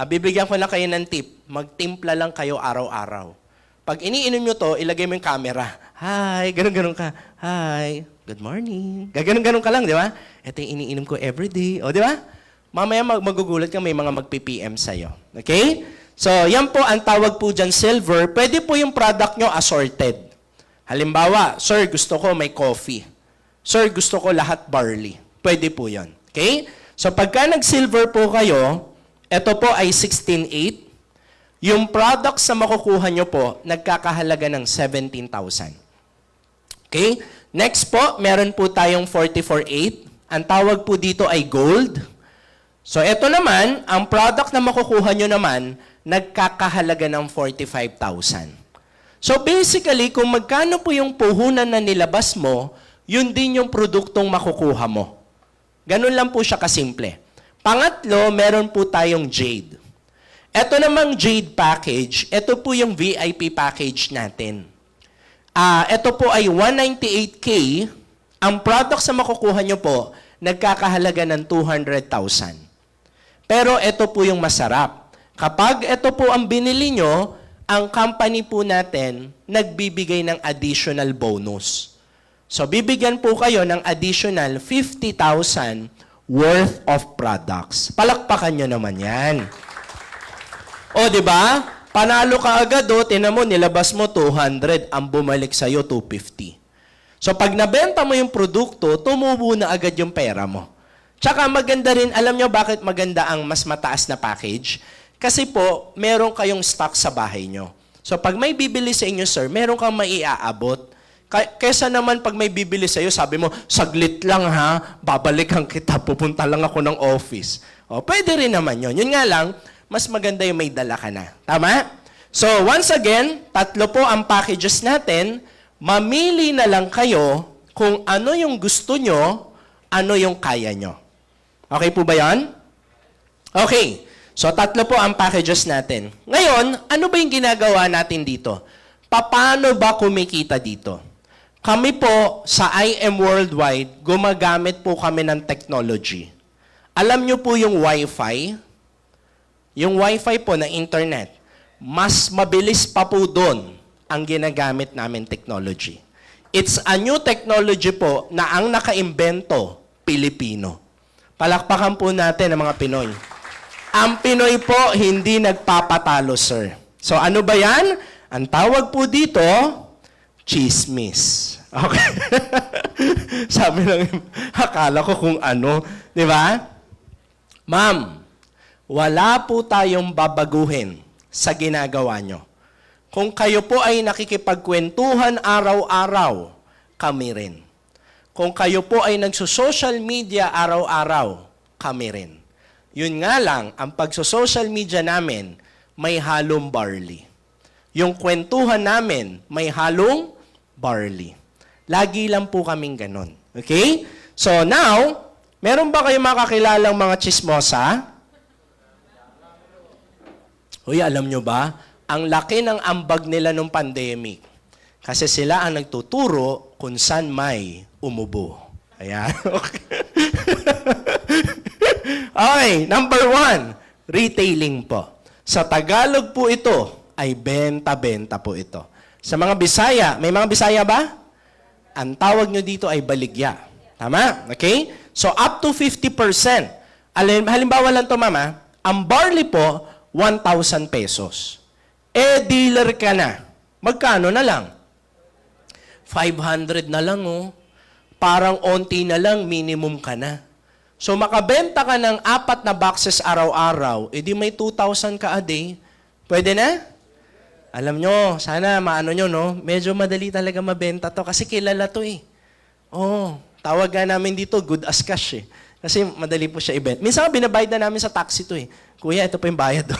bibigyan ko lang kayo ng tip. Magtimpla lang kayo araw-araw. Pag iniinom nyo to, ilagay mo yung camera. Hi, ganun-ganun ka. Hi, good morning. Ganun-ganun ka lang, di ba? Ito yung iniinom ko everyday. O, di ba? Mamaya magugulat ka, may mga mag-PPM sa'yo. Okay? So, yan po, ang tawag po dyan, silver. Pwede po yung product nyo assorted. Halimbawa, sir, gusto ko may coffee. Sir, gusto ko lahat barley. Pwede po yan. Okay? So, pagka nag-silver po kayo, ito po ay 16.8. Yung products na makukuha nyo po, nagkakahalaga ng 17,000. Okay? Next po, meron po tayong 44.8. Ang tawag po dito ay gold. So, ito naman, ang product na makukuha nyo naman, nagkakahalaga ng 45,000. So, basically, kung magkano po yung puhunan na nilabas mo, yun din yung produktong makukuha mo. Ganun lang po siya kasimple. Pangatlo, meron po tayong jade. Ito namang jade package, ito po yung VIP package natin. Ito po ay 198K. Ang products na makukuha nyo po, nagkakahalaga ng 200,000. Pero ito po yung masarap. Kapag ito po ang binili nyo, ang company po natin nagbibigay ng additional bonus. So, bibigyan po kayo ng additional 50,000 worth of products. Palakpakan nyo naman yan. O, di ba? Panalo ka agad, tinan mo, nilabas mo 200, ang bumalik sa'yo 250. So, pag nabenta mo yung produkto, tumubo na agad yung pera mo. Tsaka maganda rin, alam nyo bakit maganda ang mas mataas na package? Kasi po, meron kayong stock sa bahay nyo. So, pag may bibili sa inyo, sir, meron kang maiaabot. Kesa naman pag may bibili sa'yo, sabi mo, saglit lang ha, babalikan kita, pupunta lang ako ng office. O, pwede rin naman yun. Yun nga lang, mas maganda yung may dala ka na. Tama? So, once again, 3 po ang packages natin. Mamili na lang kayo kung ano yung gusto nyo, ano yung kaya nyo. Okay po ba yan? Okay. So, 3 po ang packages natin. Ngayon, ano ba yung ginagawa natin dito? Paano ba kumikita dito? Kami po, sa IM Worldwide, gumagamit po kami ng technology. Alam nyo po yung Wi-Fi? Yung Wi-Fi po na internet, mas mabilis pa po doon ang ginagamit namin technology. It's a new technology po na ang nakaimbento, Pilipino. Palakpakan po natin ang mga Pinoy. Ang Pinoy po, hindi nagpapatalo, sir. So ano ba yan? Ang tawag po dito, chismis. Okay? Sabi lang, akala ko kung ano. Di ba? Ma'am, wala po tayong babaguhin sa ginagawa nyo. Kung kayo po ay nakikipagkwentuhan araw-araw, kami rin. Kung kayo po ay nagsusocial media araw-araw, kami rin. Yun nga lang, ang pagsusocial media namin, may halong barley. Yung kwentuhan namin may halong barley. Lagi lang po kaming ganon. Okay? So now, meron ba kayong makakilalang mga chismosa? Uy, alam nyo ba? Ang laki ng ambag nila nung pandemic. Kasi sila ang nagtuturo kung saan may umubo. Ayan. Okay. Okay, number 1, retailing po. Sa Tagalog po ito ay benta-benta po ito. Sa mga Bisaya, may mga Bisaya ba? Ang tawag nyo dito ay baligya. Tama? Okay? So, up to 50%. Halimbawa lang to, mama, ang barley po, 1,000 pesos. Dealer ka na. Magkano na lang? 500 na lang, oh. Parang onti na lang, minimum ka na. So, makabenta ka ng 4 na boxes araw-araw, edi may 2,000 ka a day. Pwede na? Alam nyo, sana maano nyo, no? Medyo madali talaga mabenta to kasi kilala to eh. Oh, tawag nga namin dito, good as cash eh. Kasi madali po siya i-benta. Minsan binabayad na namin sa taxi to eh. Kuya, ito po yung bayad to.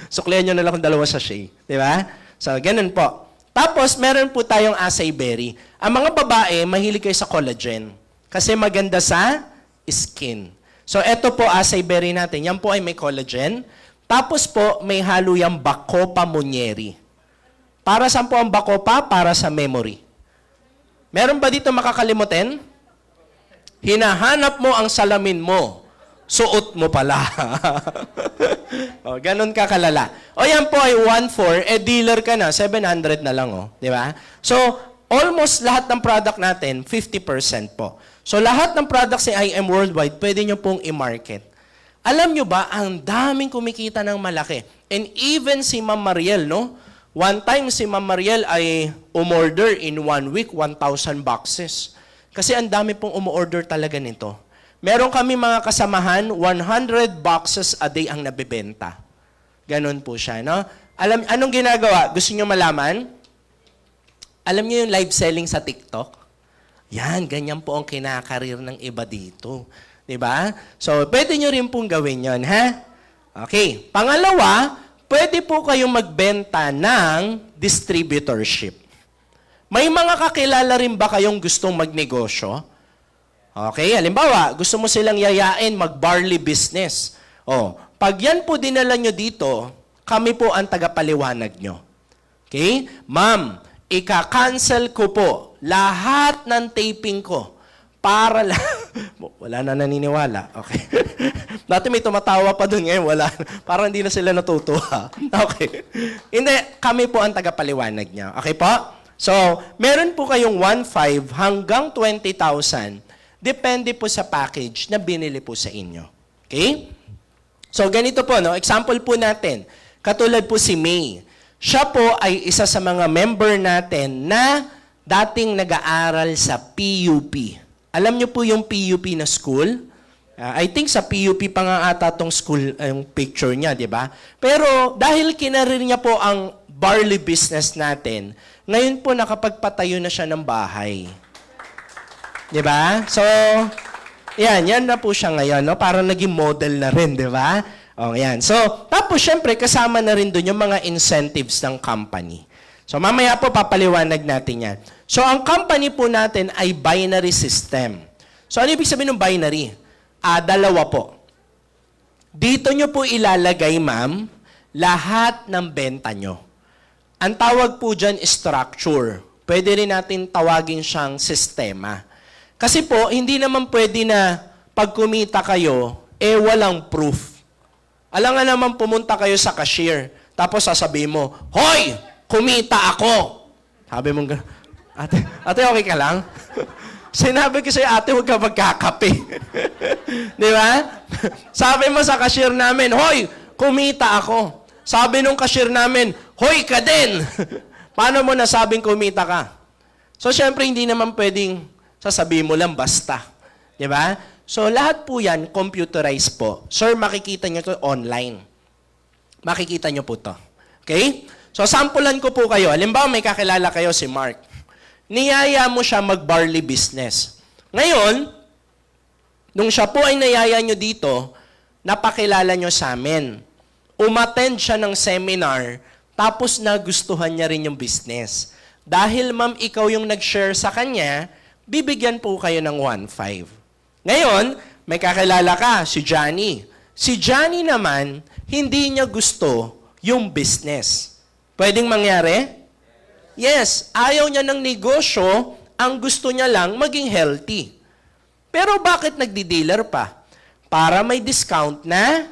Suklihan nyo na lang kung 2 sachet. Di ba? So, ganun po. Tapos, meron po tayong acai berry. Ang mga babae, mahilig kayo sa collagen. Kasi maganda sa skin. So, eto po acai berry natin. Yan po ay may collagen. Tapos po, may halo yung Bacopa Monnieri. Para saan po ang Bacopa? Para sa memory. Meron ba dito makakalimutin? Hinahanap mo ang salamin mo. Suot mo pala. O, ganun ka kalala. O yan po ay 1,400, dealer ka na, 700 na lang. Oh, di ba? So, almost lahat ng product natin, 50% po. So, lahat ng products ni IM Worldwide, pwede nyo pong i-market. Alam nyo ba, ang daming kumikita ng malaki. And even si Ma'am Mariel, no? One time si Ma'am Mariel ay umorder in 1 week, 1,000 boxes. Kasi ang dami pong umorder talaga nito. Meron kami mga kasamahan, 100 boxes a day ang nabibenta. Ganon po siya, no? Anong ginagawa? Gusto nyo malaman? Alam nyo yung live selling sa TikTok? Yan, ganyan po ang kinakarir ng iba dito. Diba? So, pwede nyo rin pong gawin yon, ha? Okay. Pangalawa, pwede po kayong magbenta ng distributorship. May mga kakilala rin ba kayong gustong magnegosyo? Okay, halimbawa, gusto mo silang yayain mag-barley business. O, pag yan po dinala nyo dito, kami po ang tagapaliwanag nyo. Okay? Ma'am, ika-cancel ko po lahat ng taping ko para wala na naniniwala. Okay. Dati may tumatawa pa doon ngayon, wala. Parang hindi na sila natutuwa. Okay. Hindi, kami po ang tagapaliwanag niya. Okay po? So, meron po kayong 1,500 hanggang 20,000. Depende po sa package na binili po sa inyo. Okay? So, ganito po, no? Example po natin. Katulad po si May. Siya po ay isa sa mga member natin na dating nag-aaral sa PUP. Alam niyo po yung PUP na school? I think sa PUP pa nga ata tong school, yung picture niya, di ba? Pero dahil kinarir niya po ang barley business natin, ngayon po nakapagpatayo na siya ng bahay. Di ba? So, yan na po siya ngayon, no? Parang naging model na rin, di ba? O, yan. So, tapos syempre, kasama na rin doon yung mga incentives ng company. So, mamaya po papaliwanag natin yan. So, ang company po natin ay binary system. So, ano ibig sabihin ng binary? Dalawa po. Dito nyo po ilalagay, ma'am, lahat ng benta nyo. Ang tawag po dyan is structure. Pwede rin natin tawagin siyang sistema. Kasi po, hindi naman pwede na pag kumita kayo, walang proof. Alam nga naman pumunta kayo sa cashier, tapos sasabihin mo, "Hoy! Kumita ako!" Sabi mo, ate, okay ka lang? Sinabi ko sa'yo, ate, huwag ka magkakape. Di ba? Sabi mo sa cashier namin, "Hoy! Kumita ako." Sabi nung cashier namin, "Hoy ka din!" Paano mo nasabing kumita ka? So, syempre, hindi naman pwedeng sasabihin mo lang basta. Di ba? So, lahat po yan, computerized po. Sir, makikita nyo to online. Makikita nyo po to. Okay? So, sampulan ko po kayo. Halimbawa, may kakilala kayo si Mark. Niyaya mo siya mag-barley business. Ngayon, nung siya po ay niyaya nyo dito, napakilala nyo sa amin. Umattend siya ng seminar tapos nagustuhan niya rin yung business. Dahil ma'am, ikaw yung nag-share sa kanya, bibigyan po kayo ng 1.5. Ngayon, may kakilala ka, si Johnny. Si Johnny naman, hindi niya gusto yung business. Pwedeng mangyari? Yes, ayaw niya ng negosyo, ang gusto niya lang maging healthy. Pero bakit nagdi-dealer pa? Para may discount na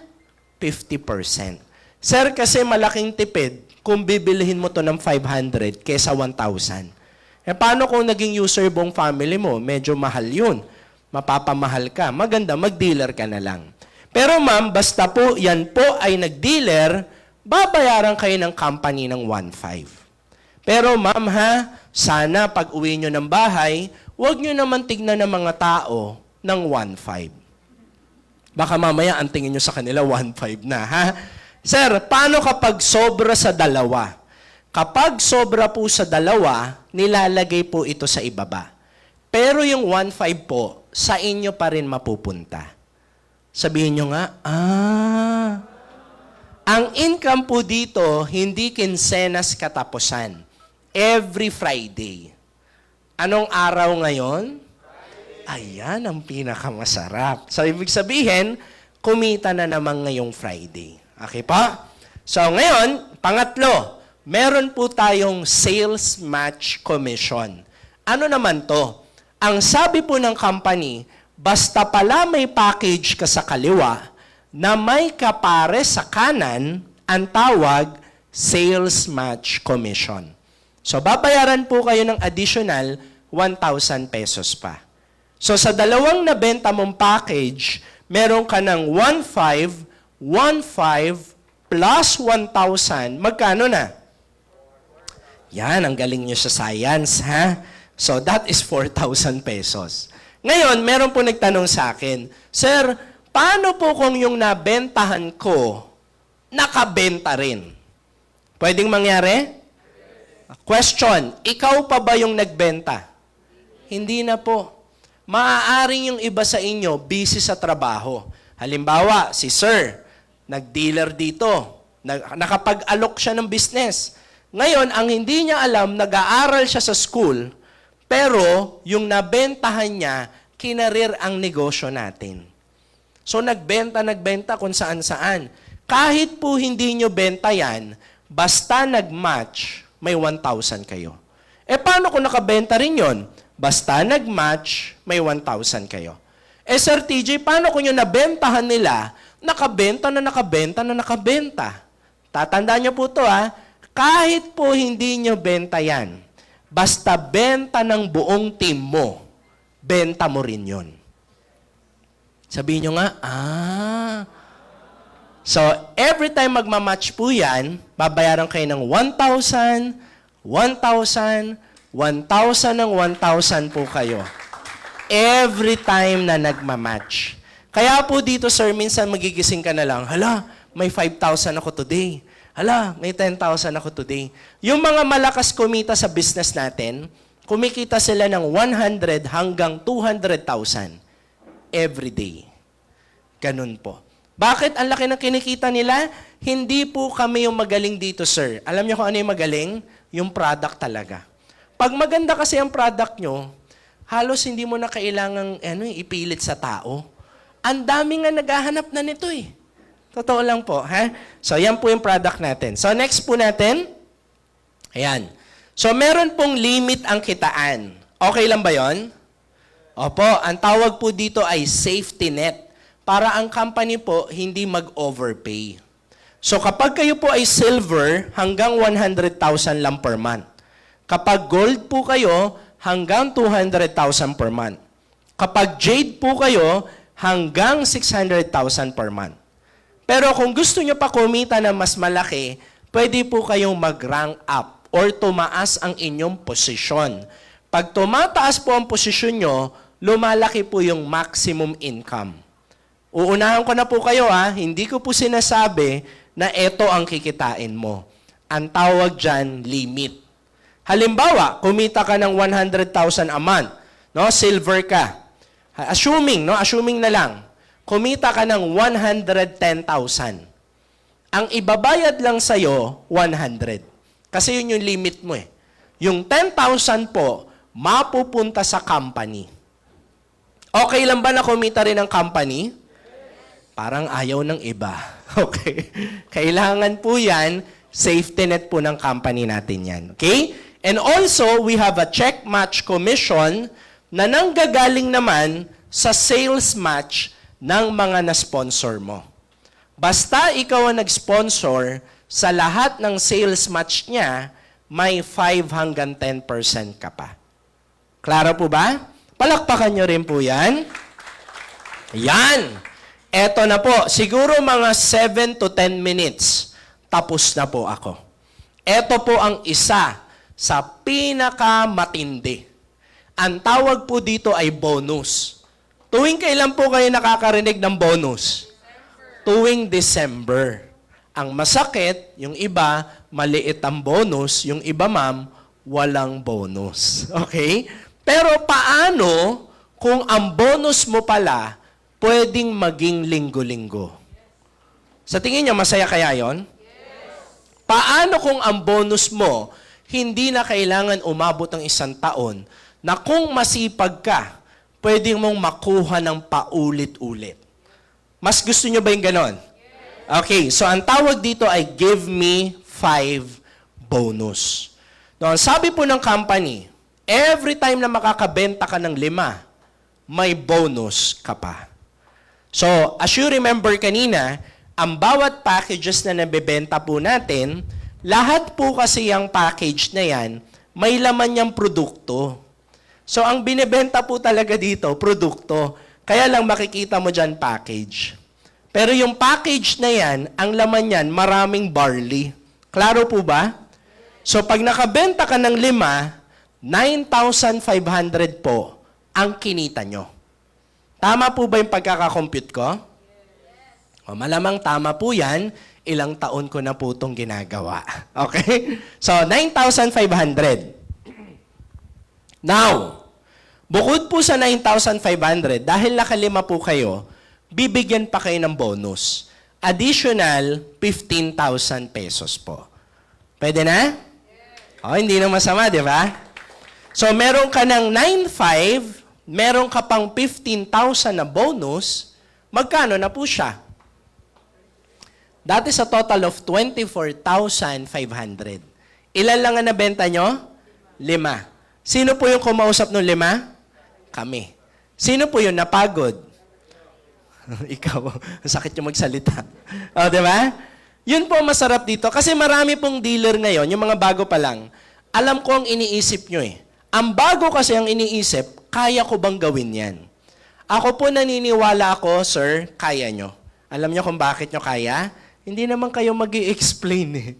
50%. Sir, kasi malaking tipid kung bibilihin mo to ng 500 kesa 1,000. Eh, paano kung naging user buong family mo? Medyo mahal yun. Mapapamahal ka. Maganda, mag-dealer ka na lang. Pero ma'am, basta po yan po ay nag-dealer, babayaran kayo ng company ng 1.5. Pero ma'am ha, sana pag uwi nyo ng bahay, huwag nyo naman tignan ng mga tao ng 1.5. Baka mamaya ang tingin nyo sa kanila 1.5 na, ha? Sir, paano kapag sobra sa dalawa? Kapag sobra po sa dalawa, nilalagay po ito sa ibaba. Pero yung 1.5 po, sa inyo pa rin mapupunta. Sabihin nyo nga, ang income po dito, hindi kinsenas katapusan. Every Friday. Anong araw ngayon? Ayan ang pinakamasarap. So, ibig sabihin, kumita na naman ngayong Friday. Okay pa? So, ngayon, pangatlo, meron po tayong sales match commission. Ano naman to? Ang sabi po ng company, basta pala may package ka sa kaliwa na may kapare sa kanan, ang tawag, sales match commission. So, babayaran po kayo ng additional 1,000 pesos pa. So, sa dalawang nabenta mong package, meron ka ng 1.5, 1.5 plus 1,000. Magkano na? Yan, ang galing nyo sa science, ha? So, that is 4,000 pesos. Ngayon, meron po nagtanong sa akin, Sir, paano po kung yung nabentahan ko, nakabenta rin? Pwedeng mangyari? Question, ikaw pa ba yung nagbenta? Hindi na po. Maaaring yung iba sa inyo, busy sa trabaho. Halimbawa, si Sir, nag-dealer dito. Nakapag-alok siya ng business. Ngayon, ang hindi niya alam, nag-aaral siya sa school, pero yung nabentahan niya, kinarir ang negosyo natin. So, nagbenta kung saan-saan. Kahit po hindi nyo benta yan, basta nag-match, may 1,000 kayo. Eh, paano kung nakabenta rin yon? Basta nag-match, may 1,000 kayo. Eh, Sir TJ, paano kung yung nabentahan nila, nakabenta. Tatandaan niyo po to, ha? Kahit po hindi nyo benta yan, basta benta ng buong team mo, benta mo rin yon. Sabihin nyo nga, So, every time magmamatch po yan, babayaran kayo ng 1,000, 1,000, 1,000 ng 1,000 po kayo. Every time na nagmamatch. Kaya po dito, sir, minsan magigising ka na lang, hala, may 5,000 ako today. Hala, may 10,000 ako today. Yung mga malakas kumita sa business natin, kumikita sila ng 100 hanggang 200,000 every day. Ganun po. Bakit ang laki ng kinikita nila? Hindi po kami yung magaling dito, sir. Alam niyo kung ano yung magaling? Yung product talaga. Pag maganda kasi ang product nyo, halos hindi mo na kailangang ipilit sa tao. Ang dami nga naghahanap na nito eh. Totoo lang po, ha? So, yan po yung product natin. So, next po natin. Ayan. So, meron pong limit ang kitaan. Okay lang ba yon? Opo, ang tawag po dito ay safety net. Para ang company po hindi mag-overpay. So kapag kayo po ay silver, hanggang 100,000 lang per month. Kapag gold po kayo, hanggang 200,000 per month. Kapag jade po kayo, hanggang 600,000 per month. Pero kung gusto nyo pa kumita na mas malaki, pwede po kayong mag-rank up or tumaas ang inyong posisyon. Pag tumataas po ang posisyon nyo, lumalaki po yung maximum income. Uunahan ko na po kayo, hindi ko po sinasabi na ito ang kikitain mo. Ang tawag dyan, limit. Halimbawa, kumita ka ng 100,000 a month, no? Silver ka. Assuming na lang, kumita ka ng 110,000. ang ibabayad lang sa'yo, 100. Kasi yun yung limit mo eh. Yung 10,000 po, mapupunta sa company. Okay lang ba na kumita rin ng company? Parang ayaw ng iba. Okay? Kailangan po yan, safety net po ng company natin yan. Okay? And also, we have a check match commission na nanggagaling naman sa sales match ng mga na-sponsor mo. Basta ikaw ang nag-sponsor, sa lahat ng sales match niya, may 5 hanggang 10% ka pa. Klaro po ba? Palakpakan nyo rin po yan. Yan! Eto na po, siguro mga 7 to 10 minutes, tapos na po ako. Eto po ang isa sa pinakamatindi. Ang tawag po dito ay bonus. Tuwing kailan po kayo nakakarinig ng bonus? Tuwing December. Ang masakit, yung iba, maliit ang bonus, yung iba, ma'am, walang bonus. Okay? Pero paano kung ang bonus mo pala pwedeng maging linggo-linggo? Sa tingin niyo, masaya kaya yon? Paano kung ang bonus mo, hindi na kailangan umabot ng 1 taon, na kung masipag ka, pwedeng mong makuha ng paulit-ulit? Mas gusto niyo ba yung ganon? Okay, so ang tawag dito ay give me 5 bonus. No, sabi po ng company, every time na makakabenta ka ng 5, may bonus ka pa. So, as you remember kanina, ang bawat packages na nabebenta po natin, lahat po kasi yung package na yan, may laman niyang produkto. So, ang binibenta po talaga dito, produkto. Kaya lang makikita mo dyan package. Pero yung package na yan, ang laman yan, maraming barley. Klaro po ba? So, pag nakabenta ka ng 5, 9,500 po ang kinita nyo. Tama po ba yung pagkakakompute ko? O, malamang tama po yan. Ilang taon ko na po itong ginagawa. Okay? So, 9,500. Now, bukod po sa 9,500, dahil nakalima po kayo, bibigyan pa kayo ng bonus. Additional 15,000 pesos po. Pwede na? O, hindi na masama, di ba? So, meron ka ng 9,500, meron ka pang 15,000 na bonus, magkano na po siya? That is a total of 24,500. Ilan lang ang nabenta nyo? 5. Sino po yung kumausap ng 5? Kami. Sino po yung napagod? Ikaw. Sakit yung magsalita. O, di ba? Yun po masarap dito. Kasi marami pong dealer ngayon, yung mga bago pa lang, alam ko ang iniisip nyo eh. Ang bago kasi ang iniisip, kaya ko bang gawin yan? Ako po naniniwala ako, sir, kaya nyo. Alam nyo kung bakit nyo kaya? Hindi naman kayo mag-i-explain eh.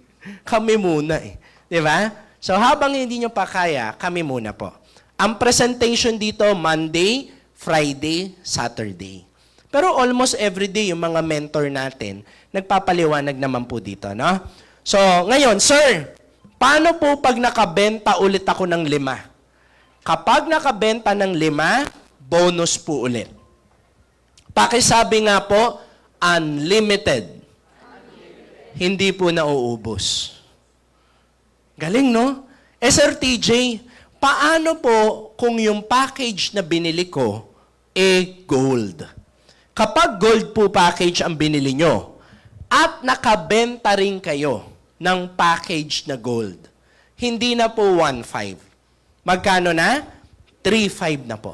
Kami muna eh. Di ba? So habang hindi nyo pa kaya, kami muna po. Ang presentation dito, Monday, Friday, Saturday. Pero almost every day, yung mga mentor natin, nagpapaliwanag naman po dito, no? So, ngayon, sir, paano po pag nakabenta ulit ako ng 5? Kapag nakabenta ng 5, bonus po ulit. Pakisabi nga po, unlimited. Hindi po nauubos. Galing, no? Sir TJ, paano po kung yung package na binili ko, gold? Kapag gold po package ang binili nyo, at nakabenta rin kayo ng package na gold, hindi na po 1,500. Magkano na? 3,500 na po.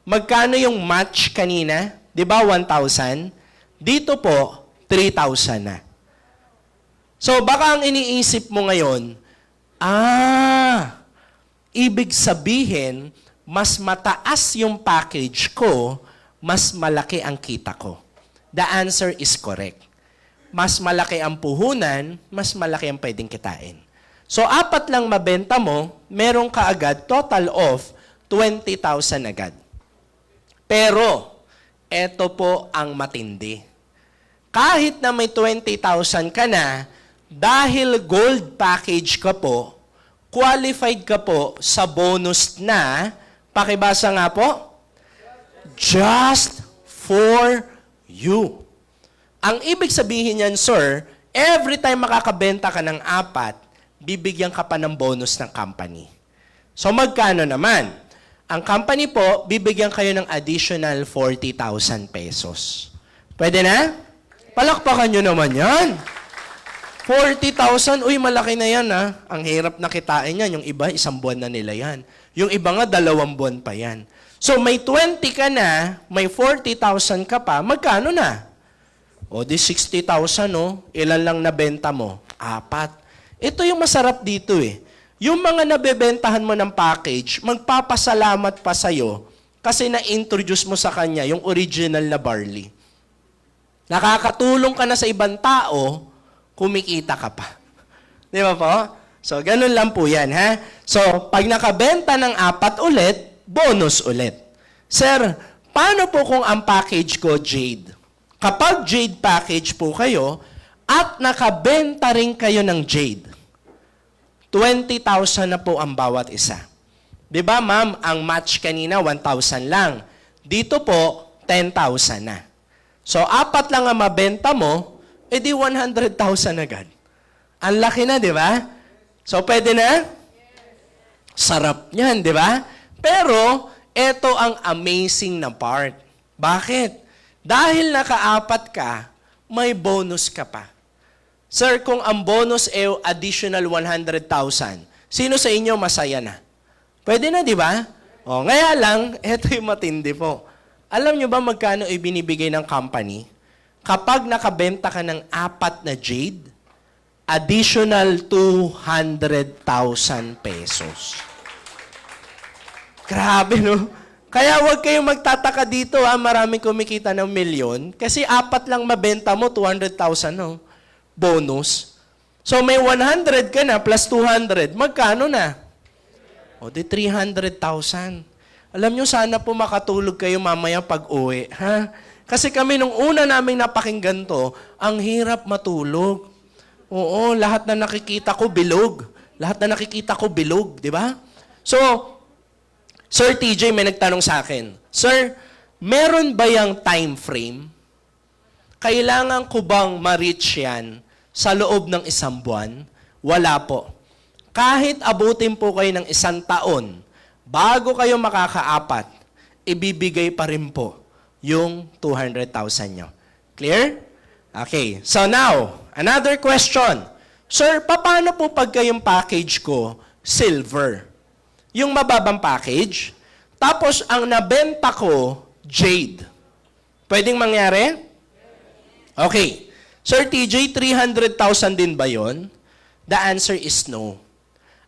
Magkano yung match kanina? Di ba 1,000? Dito po, 3,000 na. So baka ang iniisip mo ngayon, ibig sabihin, mas mataas yung package ko, mas malaki ang kita ko. The answer is correct. Mas malaki ang puhunan, mas malaki ang pwedeng kitain. So, 4 lang mabenta mo, meron ka agad total of 20,000 agad. Pero, eto po ang matindi. Kahit na may 20,000 ka na, dahil gold package ka po, qualified ka po sa bonus na, pakibasa nga po, just for you. Ang ibig sabihin yan, sir, every time makakabenta ka ng 4, bibigyan ka pa ng bonus ng company. So magkano naman? Ang company po, bibigyan kayo ng additional 40,000 pesos. Pwede na? Palakpakan nyo naman yan. 40,000, uy, malaki na yan ha. Ang hirap na kitain yan. Yung iba, 1 buwan na nila yan. Yung iba nga, 2 buwan pa yan. So may 20 ka na, may 40,000 ka pa, magkano na? O di 60,000, no? Ilan lang nabenta mo? 4. Ito yung masarap dito eh. Yung mga nabebentahan mo ng package, magpapasalamat pa sa'yo kasi na-introduce mo sa kanya yung original na barley. Nakakatulong ka na sa ibang tao, kumikita ka pa. Di ba po? So, ganun lang po yan, ha? So, pag nakabenta ng 4 ulit, bonus ulit. Sir, paano po kung ang package ko Jade? Kapag Jade package po kayo, at nakabenta rin kayo ng Jade, 20,000 na po ang bawat isa. Di ba, ma'am, ang match kanina, 1,000 lang. Dito po, 10,000 na. So, 4 lang ang mabenta mo, edi 100,000 agad. Ang laki na, di ba? So, pwede na? Sarap niyan, di ba? Pero, ito ang amazing na part. Bakit? Dahil naka-4 ka, may bonus ka pa. Sir, kung ang bonus ay additional 100,000, sino sa inyo masaya na? Pwede na, di ba? O, ngaya lang, ito yung matindi po. Alam nyo ba magkano ibinibigay ng company? Kapag nakabenta ka ng 4 na Jade, additional 200,000 pesos. Grabe, no? Kaya huwag kayong magtataka dito, maraming kumikita ng 1,000,000. Kasi 4 lang mabenta mo, 200,000, no? Bonus. So may 100 ka na plus 200. Magkano na? O di 300,000. Alam nyo, sana po makatulog kayo mamaya pag-uwi. Ha? Kasi kami nung una naming napakinggan to, ang hirap matulog. Oo, lahat na nakikita ko bilog. Lahat na nakikita ko bilog, di ba? So, Sir TJ may nagtanong sa akin, Sir, meron ba yung time frame? Kailangan ko bang ma-reach yan sa loob ng 1 buwan? Wala po. Kahit abutin po kayo ng 1 taon, bago kayo makaka-4, ibibigay pa rin po yung 200,000 nyo. Clear? Okay. So now, another question. Sir, paano po pagka yung package ko, silver? Yung mababang package, tapos ang nabenta ko, Jade. Pwedeng mangyari? Okay. Sir TJ, 300,000 din ba yun? The answer is no.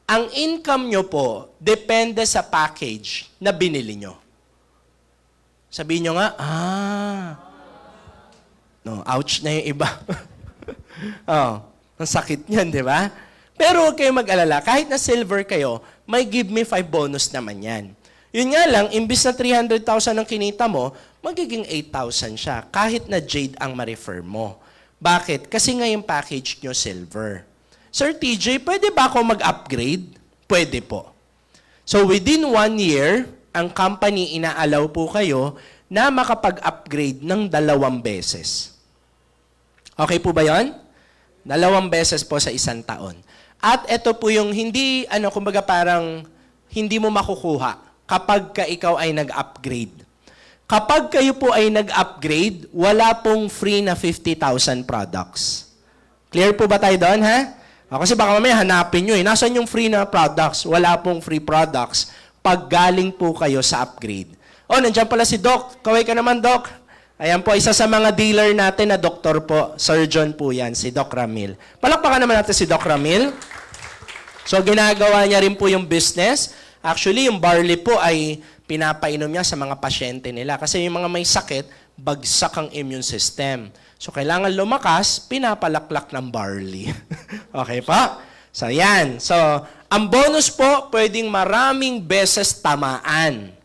Ang income nyo po, depende sa package na binili nyo. Sabihin nyo nga, no, ouch na yung iba. Oh, ang sakit niyan, di ba? Pero huwag kayong mag-alala, kahit na silver kayo, may give me 5 bonus naman yan. Yun nga lang, imbis na 300,000 ang kinita mo, magiging 8,000 siya, kahit na Jade ang ma-refer mo. Bakit? Kasi nga yung package nyo silver. Sir TJ, pwede ba ako mag-upgrade? Pwede po. So within 1 year, ang company inaalaw po kayo na makapag-upgrade ng 2 beses. Okay po ba yun? 2 beses po sa 1 taon. At ito po yung hindi, kumbaga parang hindi mo makukuha kapag ka ikaw ay nag-upgrade. Kapag kayo po ay nag-upgrade, wala pong free na 50,000 products. Clear po ba tayo doon, ha? Kasi baka mamaya hanapin nyo Nasaan yung free na products? Wala pong free products pag galing po kayo sa upgrade. Nandiyan pala si Doc. Kaway ka naman, Doc. Ayan po, isa sa mga dealer natin na doktor po. Surgeon po yan, si Doc Ramil. Palakpakan naman natin si Doc Ramil. So, ginagawa niya rin po yung business. Actually, yung barley po ay pinapainom niya sa mga pasyente nila. Kasi yung mga may sakit, bagsak ang immune system. So, kailangan lumakas, pinapalaklak ng barley. Okay pa? So, yan. So, ang bonus po, pwedeng maraming beses tamaan.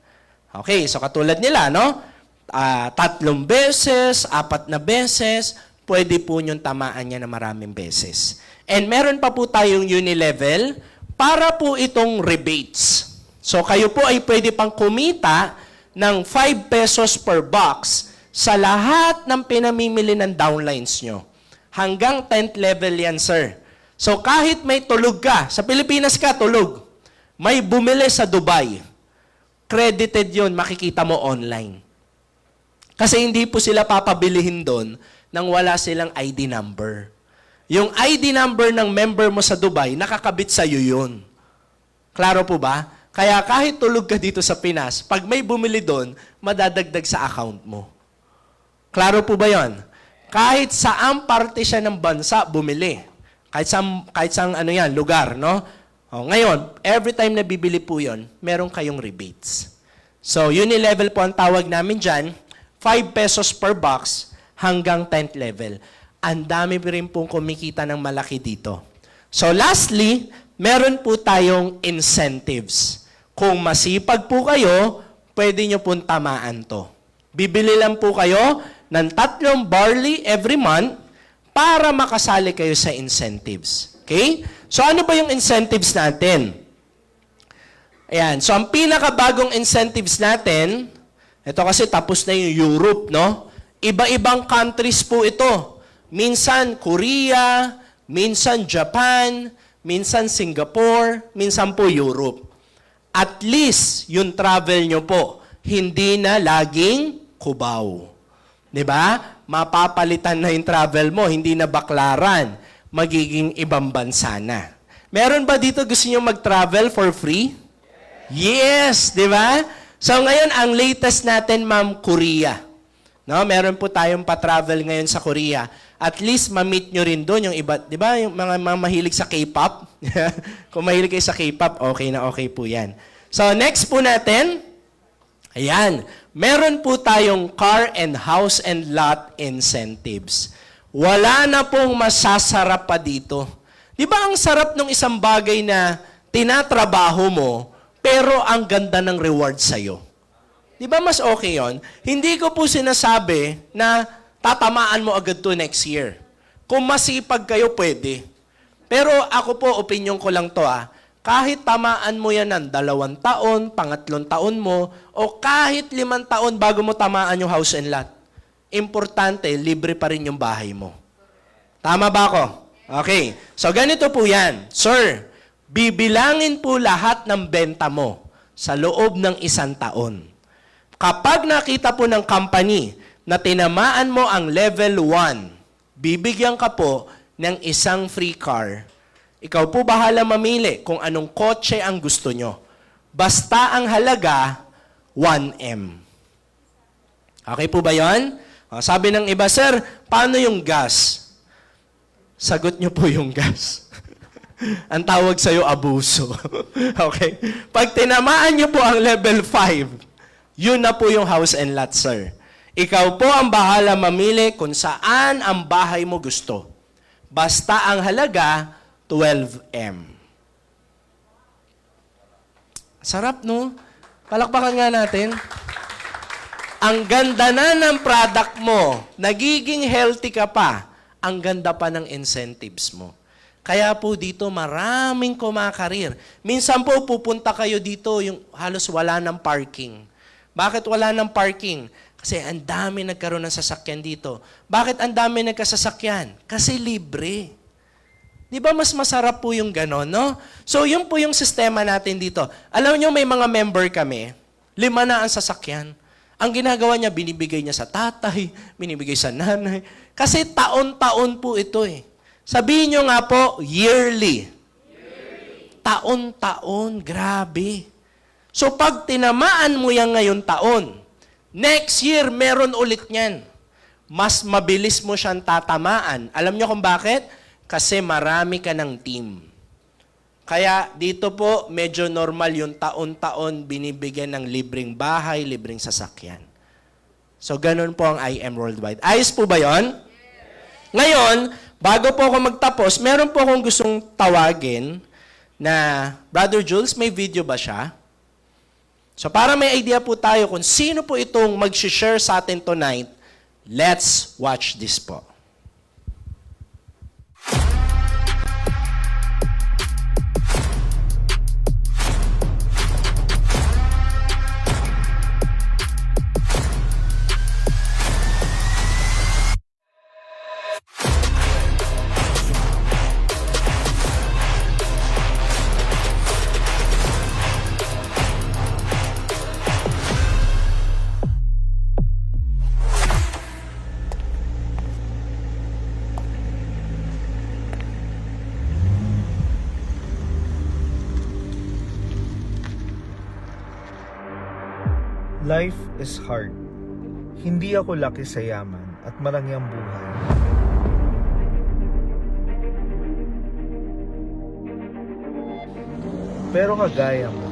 Okay, so katulad nila, no? 3 beses, 4 na beses, pwede po niyong tamaan niya na maraming beses. And meron pa po tayong unilevel para po itong rebates. So, kayo po ay pwede pang kumita ng 5 pesos per box sa lahat ng pinamimili ng downlines nyo. Hanggang 10th level yan, sir. So kahit may tulog ka, sa Pilipinas ka, tulog. May bumili sa Dubai. Credited yun, makikita mo online. Kasi hindi po sila papabilihin doon nang wala silang ID number. Yung ID number ng member mo sa Dubai, nakakabit sa'yo yun. Klaro po ba? Kaya kahit tulog ka dito sa Pinas, pag may bumili doon, madadagdag sa account mo. Klaro po ba yon? Kahit saang parte siya ng bansa, bumili. Kahit saang ano yan, lugar, no? O, ngayon, every time na bibili po yon, meron kayong rebates. So, unilevel po ang tawag namin dyan, 5 pesos per box hanggang 10th level. Ang dami rin pong kumikita ng malaki dito. So lastly, meron po tayong incentives. Kung masipag po kayo, pwede nyo pong tamaan to. Bibili lang po kayo ng 3 barley every month para makasali kayo sa incentives. Okay? So ano ba yung incentives natin? Ayan. So ang pinakabagong incentives natin, ito kasi tapos na yung Europe, no? Iba-ibang countries po ito. Minsan Korea, minsan Japan, minsan Singapore, minsan po Europe. At least, yung travel nyo po, hindi na laging Cubao. 'Di ba? Mapapalitan na yung travel mo, hindi na Baklaran, magiging ibang bansa na. Meron ba dito gusto nyo mag-travel for free? Yes, 'di ba? So ngayon, ang latest natin, ma'am, Korea. No, meron po tayong pa-travel ngayon sa Korea. At least ma-meet nyo rin doon yung iba, 'di ba? Yung mga mahilig sa K-pop. Kung mahilig kayo sa K-pop, okay na okay po 'yan. So next po natin, ayan, meron po tayong car and house and lot incentives. Wala na pong masasarap pa dito. 'Di ba ang sarap ng isang bagay na tinatrabaho mo, pero ang ganda ng reward sa'yo? Di ba mas okay yon? Hindi ko po sinasabi na tatamaan mo agad to next year. Kung masipag kayo, pwede. Pero ako po, opinion ko lang to kahit tamaan mo yan ng 2 taon, 3 taon mo, o kahit 5 taon bago mo tamaan yung house and lot, importante, libre pa rin yung bahay mo. Tama ba ako? Okay. So ganito po yan. Sir, bibilangin po lahat ng benta mo sa loob ng 1 taon. Kapag nakita po ng company na tinamaan mo ang level 1, bibigyan ka po ng 1 free car. Ikaw po bahala mamili kung anong kotse ang gusto nyo. Basta ang halaga, 1M. Okay po ba yun? Sabi ng iba, sir, paano yung gas? Sagot nyo po yung gas. Ang tawag sa'yo, abuso. Okay? Pag tinamaan nyo po ang level 5, yun na po yung house and lot, sir. Ikaw po ang bahala mamili kung saan ang bahay mo gusto. Basta ang halaga, 12M. Sarap, no? Palakpakan nga natin. Ang ganda na ng product mo, nagiging healthy ka pa, ang ganda pa ng incentives mo. Kaya po dito maraming kumakarir. Minsan po pupunta kayo dito, yung halos wala ng parking. Bakit wala ng parking? Kasi ang dami nagkaroon ng sasakyan dito. Bakit ang dami nagkasasakyan? Kasi libre. Di ba mas masarap po yung gano'n, no? So yun po yung sistema natin dito. Alam nyo, may mga member kami, 5 na ang sasakyan. Ang ginagawa niya, binibigay niya sa tatay, binibigay sa nanay. Kasi taon-taon po ito eh. Sabihin nyo nga po, yearly. Taon-taon, grabe. So pag tinamaan mo yan ngayon taon, next year meron ulit niyan. Mas mabilis mo siyang tatamaan. Alam nyo kung bakit? Kasi marami ka ng team. Kaya dito po, medyo normal yung taon-taon binibigyan ng libreng bahay, libreng sasakyan. So ganun po ang IM Worldwide. Ayos po ba yon? Ngayon, bago po ako magtapos, meron po akong gustong tawagin na, Brother Jules, may video ba siya? So para may idea po tayo kung sino po itong mag-share sa atin tonight, let's watch this po. Life is hard. Hindi ako laki sa yaman at marangyang buhay. Pero kagaya mo,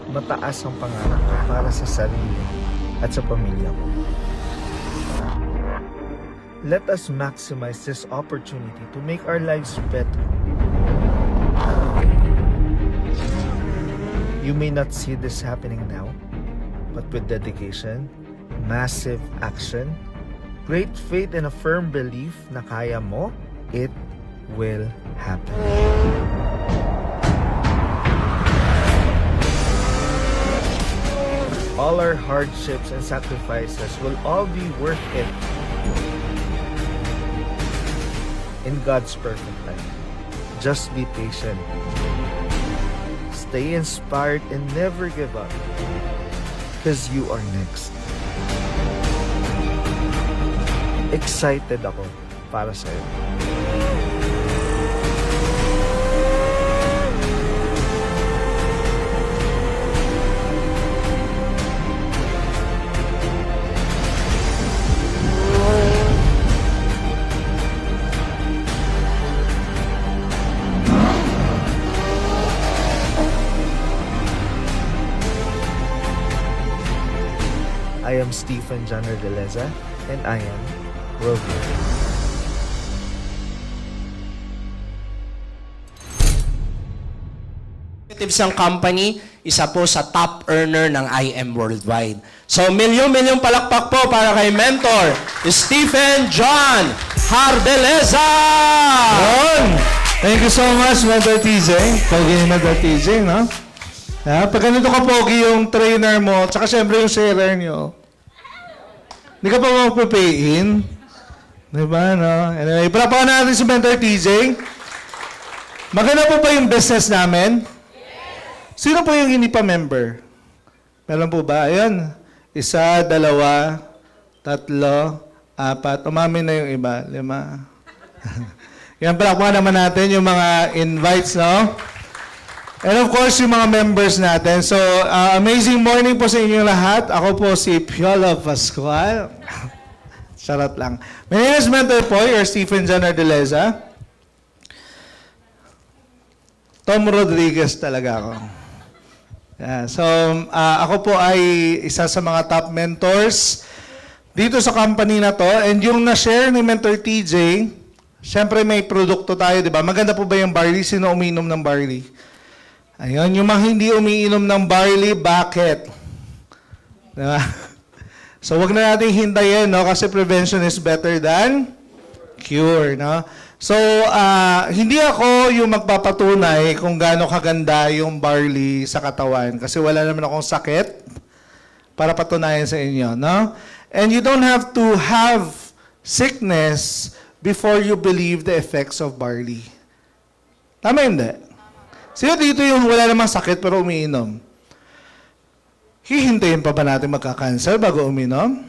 mataas ang pangarap ko para sa sarili at sa pamilya ko. Let us maximize this opportunity to make our lives better. You may not see this happening now, but with dedication, massive action, great faith, and a firm belief na kaya mo, it will happen. All our hardships and sacrifices will all be worth it in God's perfect time. Just be patient. Stay inspired and never give up, because you are next. Excited ako para sa'yo. I am Stephen John Redeleza, and I am Worldview. Ang company, isa po sa top earner ng IM Worldwide. So, milyong palakpak po para kay mentor, Stephen John Redeleza! Thank you so much, Mentor TJ. Pogi ni Mentor TJ, no? Pag ganito ka pogi yung trainer mo, tsaka syempre yung sharer nyo, hindi ka pa magpapayin. Diba, no? Anyway, palapakan natin si Mentor TJ. Maganda po ba yung business namin? Sino po yung hindi pa member? Meron po ba? Ayun. 1, 2, 3, 4. Umamin na yung iba. 5. Yan, palapakan naman natin yung mga invites, no? And of course, yung mga members natin. So, amazing morning po sa inyo lahat. Ako po si Piolo Pascual. Charot lang. My name is Mentor Poy, or Stephen John Redeleza. Tom Rodriguez talaga ako. Yeah, so, ako po ay isa sa mga top mentors dito sa company na to. And yung na-share ni Mentor TJ, syempre may produkto tayo, di ba? Maganda po ba yung barley? Sino umiinom ng barley? Ayun, yung mga hindi umiinom ng barley, bakit? Diba? So, wag na natin hintayin, no? Kasi prevention is better than cure, no? So, hindi ako yung magpapatunay kung gaano kaganda yung barley sa katawan. Kasi wala naman akong sakit para patunayan sa inyo, no? And you don't have to have sickness before you believe the effects of barley. Tama hindi? Sino dito yung wala namang sakit pero umiinom? Hihintayin pa ba natin magka-cancer bago uminom?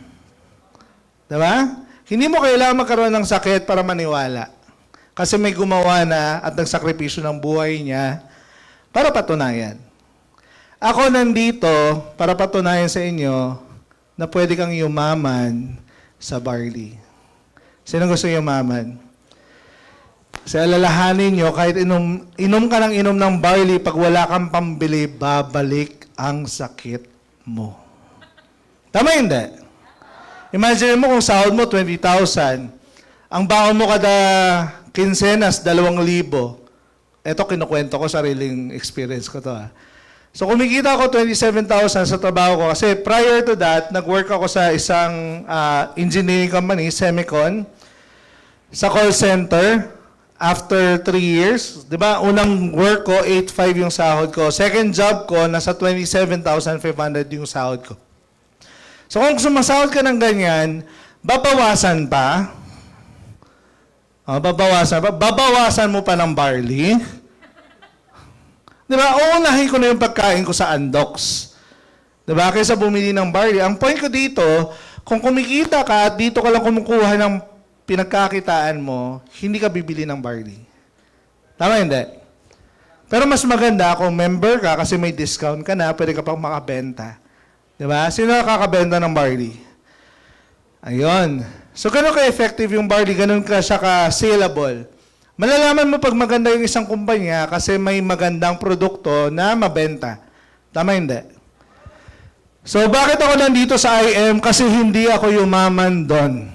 Diba? Hindi mo kailangan magkaroon ng sakit para maniwala. Kasi may gumawa na at nagsakripisyo ng buhay niya para patunayan. Ako nandito para patunayan sa inyo na pwede kang yumaman sa barley. Sino gusto yumaman? Kasi alalahanin nyo, kahit inom ka ng inom ng barley, pag wala kang pambili, babalik ang sakit mo. Tama hindi? Imagine mo kung sahod mo 20,000, ang baon mo kada kinsenas, 2,000. Ito, kinukwento ko, sariling experience ko to. So, kumikita ako 27,000 sa trabaho ko. Kasi prior to that, nag-work ako sa isang engineering company, Semicon, sa call center. After 3 years, di ba, unang work ko, 8,500 yung sahod ko. Second job ko, nasa 27,500 yung sahod ko. So kung sumasahod ka ng ganyan, babawasan pa. Babawasan mo pa ng barley. Di ba, uunahin ko na yung pagkain ko sa Andox. Di ba, kaysa bumili ng barley. Ang point ko dito, kung kumikita ka at dito ka lang kumukuha ng pinagkakitaan mo, hindi ka bibili ng barley. Tama hindi? Pero mas maganda kung member ka kasi may discount ka na, pwede ka pang makabenta. Di ba? Sino nakakabenta ng barley? Ayun. So, ganun ka-effective yung barley, ganun ka siya ka-saleable. Malalaman mo pag maganda yung isang kumpanya kasi may magandang produkto na mabenta. Tama hindi? So, bakit ako nandito sa IM? Kasi hindi ako yumaman doon.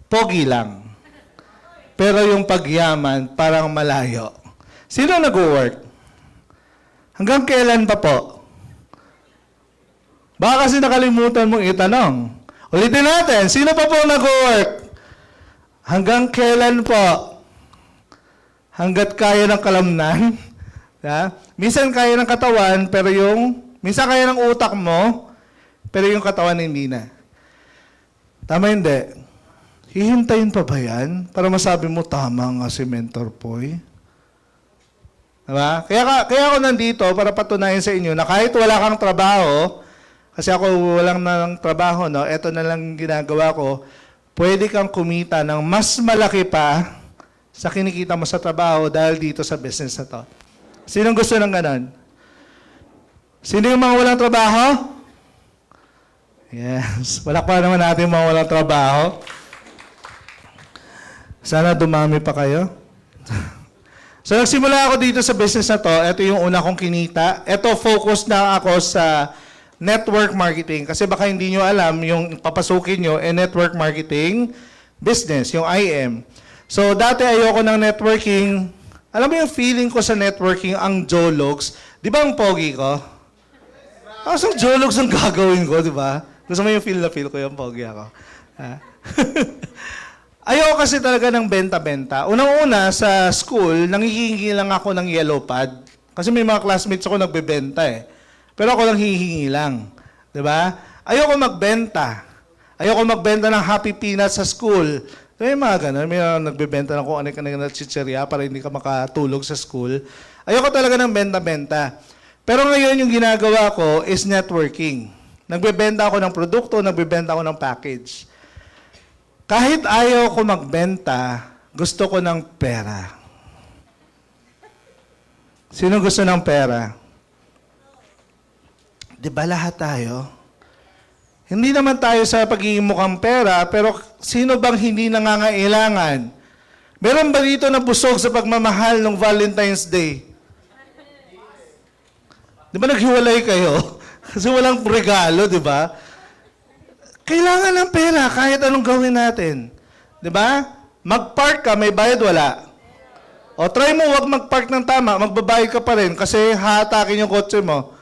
Pogi lang. Pero yung pagyaman, parang malayo. Sino nag-work? Hanggang kailan pa po? Baka kasi nakalimutan mong itanong. Ulitin natin, sino pa po nag-work? Hanggang kailan po? Hanggat kaya ng kalamnan? Yeah? Minsan kaya ng katawan, pero minsan kaya ng utak mo, pero yung katawan hindi na. Tama hindi? Hihintayin pa ba yan? Para masabi mo, tama nga si Mentor Poy. Diba? Kaya ako nandito para patunayan sa inyo na kahit wala kang trabaho, kasi ako walang ng trabaho, no? Ito na lang ginagawa ko, pwede kang kumita ng mas malaki pa sa kinikita mo sa trabaho dahil dito sa business na to. Sinong gusto ng ganon? Sino yung mga walang trabaho? Yes. Palakpakan naman natin yung mga walang trabaho. Sana dumami pa kayo. So, nagsimula ako dito sa business na to. Ito yung una kong kinita. Ito, focus na ako sa network marketing. Kasi baka hindi nyo alam, yung papasukin nyo, network marketing business, yung IM. So, dati ayoko ng networking. Alam mo yung feeling ko sa networking, ang jologs. Di ba ang pogi ko? Ang jologs ang gagawin ko, di ba? Gusto mo yung feel na feel ko yung pogi ako. Ayoko kasi talaga ng benta-benta. Unang-una, sa school, nangihingi lang ako ng yellow pad. Kasi may mga classmates ako nagbebenta eh. Pero ako lang hihingi lang. Diba? Ayoko magbenta. Ayoko magbenta ng Happy Peanuts sa school. May mga ganun. May nagbebenta ng kung ano-ano na chicheria para hindi ka makatulog sa school. Ayoko talaga ng benta-benta. Pero ngayon yung ginagawa ko is networking. Nagbebenta ako ng produkto, nagbebenta ako ng package. Kahit ayaw ko magbenta, gusto ko ng pera. Sino gusto ng pera? Di ba lahat tayo? Hindi naman tayo sa pagiging mukhang pera, pero sino bang hindi nangangailangan? Meron ba dito na busog sa pagmamahal ng Valentine's Day? Di ba naghiwalay kayo? Kasi walang regalo, di ba? Kailangan ng pera kahit anong gawin natin. Di ba? Mag-park ka, may bayad, wala. O try mo, wag mag-park ng tama, magbabayad ka pa rin kasi hahatakin yung kotse mo.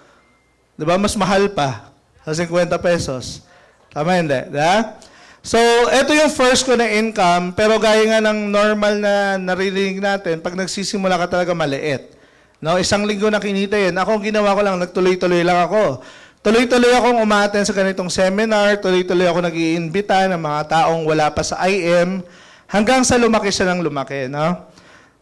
Di ba? Mas mahal pa. Sa 50 pesos. Tama hindi? Diba? So, ito yung first ko na income, pero gaya nga ng normal na naririnig natin, pag nagsisimula ka talaga maliit. No? Isang linggo na kinita yun. Ako, ginawa ko lang, nagtuloy-tuloy lang ako. Tuloy-tuloy akong umaten sa ganitong seminar, tuloy-tuloy ako nag-iimbita ng mga taong wala pa sa IM, hanggang sa lumaki siya ng lumaki. No?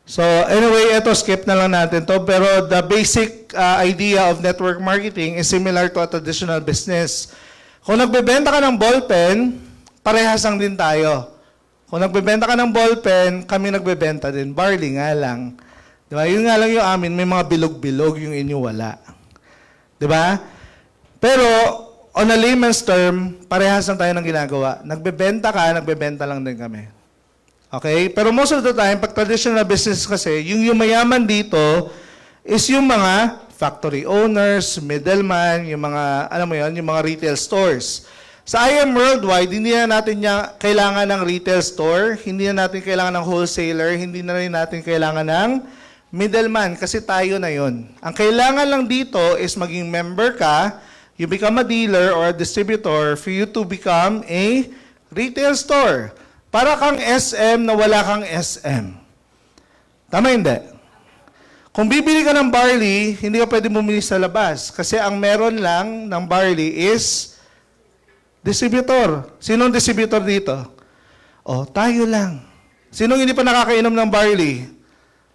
So, anyway, ito, skip na lang natin to. Pero the basic idea of network marketing is similar to a traditional business. Kung nagbebenta ka ng ballpen, parehas lang din tayo. Kung nagbebenta ka ng ballpen, kami nagbebenta din. Barley nga lang. Diba? Yun nga lang yung amin, may mga bilog-bilog, yung inyo wala. Diba? Pero, on a layman's term, parehas lang tayo ng ginagawa. Nagbebenta ka, nagbebenta lang din kami. Okay? Pero most of the time, pag traditional business kasi, yung mayaman dito is yung mga factory owners, middleman, yung mga, alam mo yun, yung mga retail stores. Sa IM Worldwide, hindi na natin kailangan ng retail store, hindi na natin kailangan ng wholesaler, hindi na rin natin kailangan ng middleman kasi tayo na yun. Ang kailangan lang dito is maging member ka, you become a dealer or a distributor for you to become a retail store. Para kang SM na wala kang SM. Tama hindi? Kung bibili ka ng barley, hindi ka pwede bumili sa labas. Kasi ang meron lang ng barley is distributor. Sinong distributor dito? O, tayo lang. Sinong hindi pa nakakainom ng barley?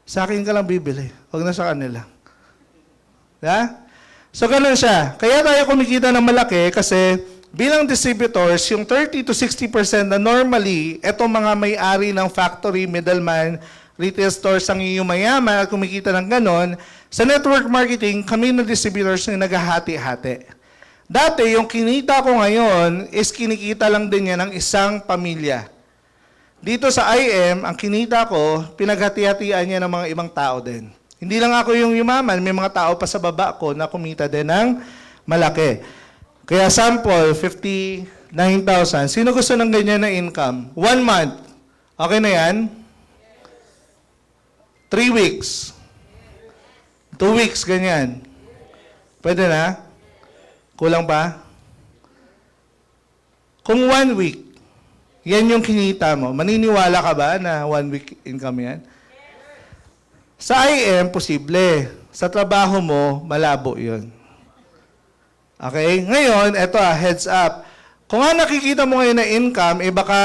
Sa akin ka lang bibili. Huwag na sa kanila. Yeah? So, ganun siya. Kaya tayo kumikita ng malaki kasi bilang distributors, yung 30 to 60% na normally, etong mga may-ari ng factory, middleman, retail stores ang yung mayaman at kumikita ng ganon, Sa network marketing, kami na distributors na naghahati-hati. Dati, yung kinita ko ngayon is kinikita lang din yan ng isang pamilya. Dito sa IM, ang kinita ko, pinaghati-hatian niya ng mga ibang tao din. Hindi lang ako yung yumaman, may mga tao pa sa baba ko na kumita din ng malaki. Kaya sample, 59,000. Sino gusto ng ganyan na income? 1 month. Okay na yan? 3 weeks. 2 weeks, ganyan. Pwede na? Kulang pa? Kung 1 week, yan yung kinita mo, maniniwala ka ba na 1 week income yan? Sa IM, posible. Sa trabaho mo, malabo yun. Okay? Ngayon, eto heads up. Kung nakikita mo ngayon na income, baka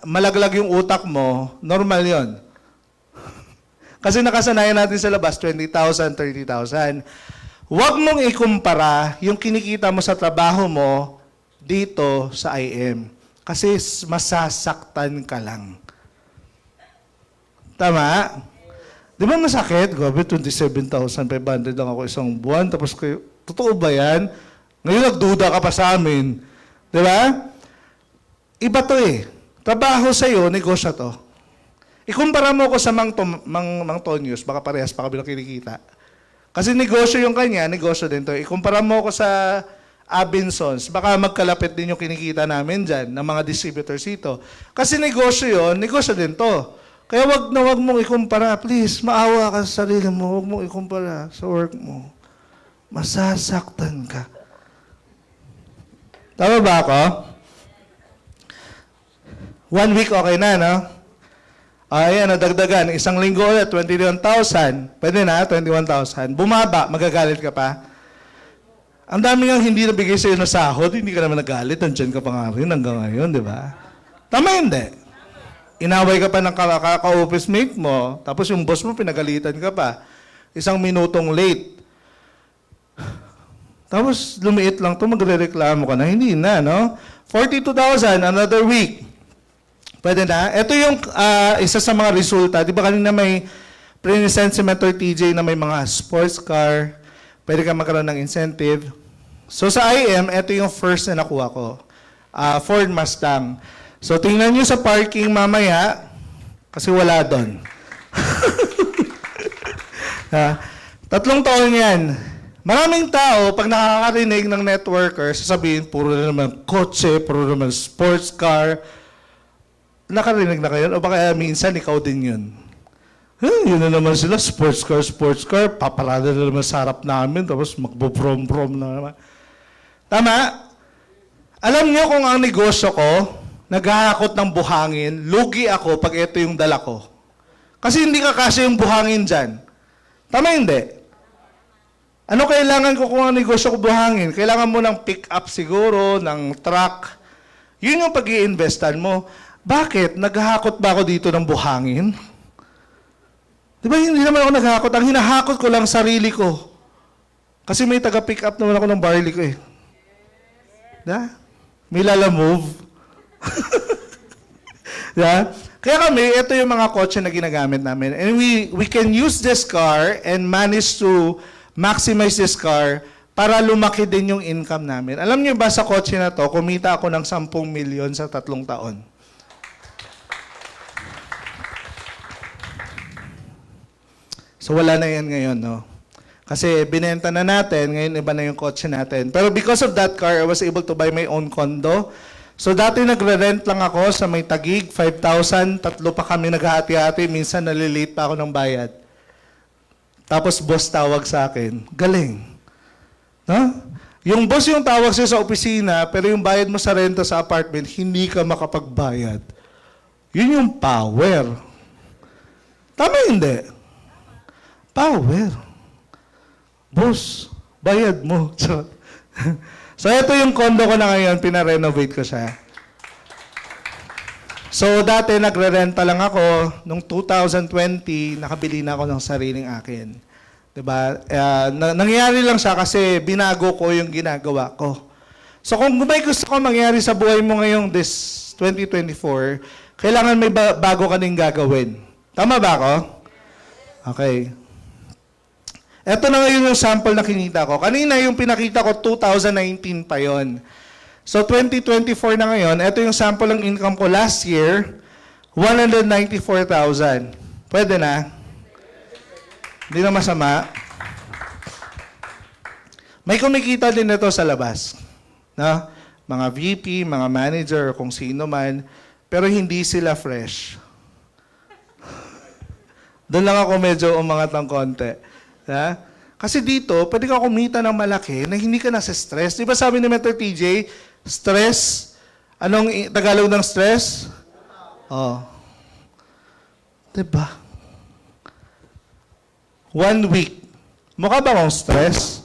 malaglag yung utak mo, normal yon. Kasi nakasanayan natin sa labas, 20,000, 30,000. Huwag mong ikumpara yung kinikita mo sa trabaho mo dito sa IM. Kasi masasaktan ka lang. Tama? Di ba masakit? Grabe, 27,500 lang ako isang buwan. Tapos, totoo ba yan? Ngayon nagduda ka pa sa amin. Di ba? Iba to eh. Trabaho sa'yo, negosyo to. Ikumpara mo ko sa Mang Tonyos, baka parehas pa kami kinikita. Kasi negosyo yung kanya, negosyo din to. Ikumpara mo ko sa Abinsons, baka magkalapit din yung kinikita namin dyan, ng mga distributors ito. Kasi negosyo yun, negosyo din to. Kaya wag mong ikumpara. Please, maawa ka sa sarili mo. Wag mong ikumpara sa work mo. Masasaktan ka. Tama ba ako? 1 week okay na, no? Ayan, nadagdagan. Isang linggo ulit, 21,000. Pwede na, 21,000. Bumaba, magagalit ka pa. Ang dami nga hindi nabigay sa'yo na sahod, hindi ka naman nagalit. Nandiyan ka pa nga rin hanggang ngayon, di ba? Tama hindi? Inaway ka pa ng ka-office mate mo, tapos yung boss mo, pinagalitan ka pa. Isang minutong late. Tapos lumiit lang to, magre-reklamo ka na. Hindi na, no? 42,000, another week. Pwede na. Ito yung isa sa mga resulta. Di ba kanina may present si Mentor TJ na may mga sports car, pwede ka magkaroon ng incentive. So sa IM, ito yung first na nakuha ko. Ford Mustang. So tingnan nyo sa parking mamaya, kasi wala doon. 3 taon yan. Maraming tao, pag nakakarinig ng networker, sasabihin, puro na naman kotse, puro na naman sports car. Nakarinig na kayo? O baka minsan ikaw din yun. Yun na naman sila, sports car, paparada na naman sa harap namin, tapos magbo-prom-prom na naman. Tama? Alam niyo kung ang negosyo ko, naghahakot ng buhangin, lugi ako pag ito yung dala ko. Kasi hindi kakasya yung buhangin dyan. Tama hindi? Ano kailangan ko kung ang negosyo ko buhangin? Kailangan mo ng pick-up siguro, ng truck. Yun yung pag-i-investan mo. Bakit? Naghahakot ba ako dito ng buhangin? Di ba hindi naman ako naghahakot? Ang hinahakot ko lang sarili ko. Kasi may taga-pick up naman ako ng barley ko eh. Da? May lalamove. Da? Kaya kami, ito yung mga kotse na ginagamit namin. And we can use this car and manage to maximize this car para lumaki din yung income namin. Alam niyo ba sa kotse na to, kumita ako ng 10 million sa 3 taon. So wala na yan ngayon, no? Kasi binenta na natin, ngayon iba na yung kotse natin. Pero because of that car, I was able to buy my own condo. So dati nagre-rent lang ako sa may Taguig, 5,000, 3 pa kami naghahati-hati, minsan nalilate pa ako ng bayad. Tapos boss tawag sa akin, galing. No? Yung boss yung tawag sa'yo sa opisina, pero yung bayad mo sa renta sa apartment, hindi ka makapagbayad. Yun yung power. Tama hindi? Power. Boss, bayad mo. So ito yung condo ko na ngayon, pina-renovate ko siya. So dati nagre-renta lang ako, nung 2020, nakabili na ako ng sariling akin. Diba? Nangyari lang siya kasi binago ko yung ginagawa ko. So kung may gusto ko mangyari sa buhay mo ngayong this 2024, kailangan may bago ka ding gagawin. Tama ba ako? Okay. Ito na ngayon yung sample na kinita ko. Kanina yung pinakita ko, 2019 pa yon. So 2024 na ngayon, ito yung sample ng income ko last year, 194,000. Pwede na? Hindi na masama. May kumikita din ito sa labas. No? Mga VP, mga manager, kung sino man, pero hindi sila fresh. Doon lang ako medyo umangat ng konti. Ha? Kasi dito, pwede ka kumita ng malaki na hindi ka nasa-stress. Di ba sabi ni Mentor TJ, stress, anong Tagalog ng stress? Oh. Diba? 1 week. Mukha ba akong stress?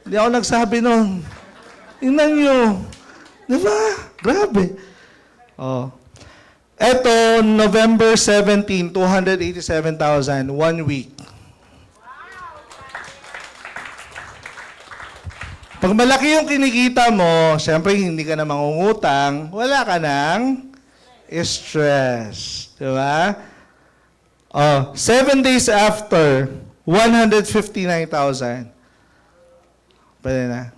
Hindi ako nagsabi nun. Tingnan nyo. Diba? Grabe. Oh. Eto, November 17, 287,000, 1 week. Pag malaki yung kinikita mo, syempre hindi ka na mangungutang, wala ka ng stress. Diba? Oh, 7 days after, 159,000. Pwede na.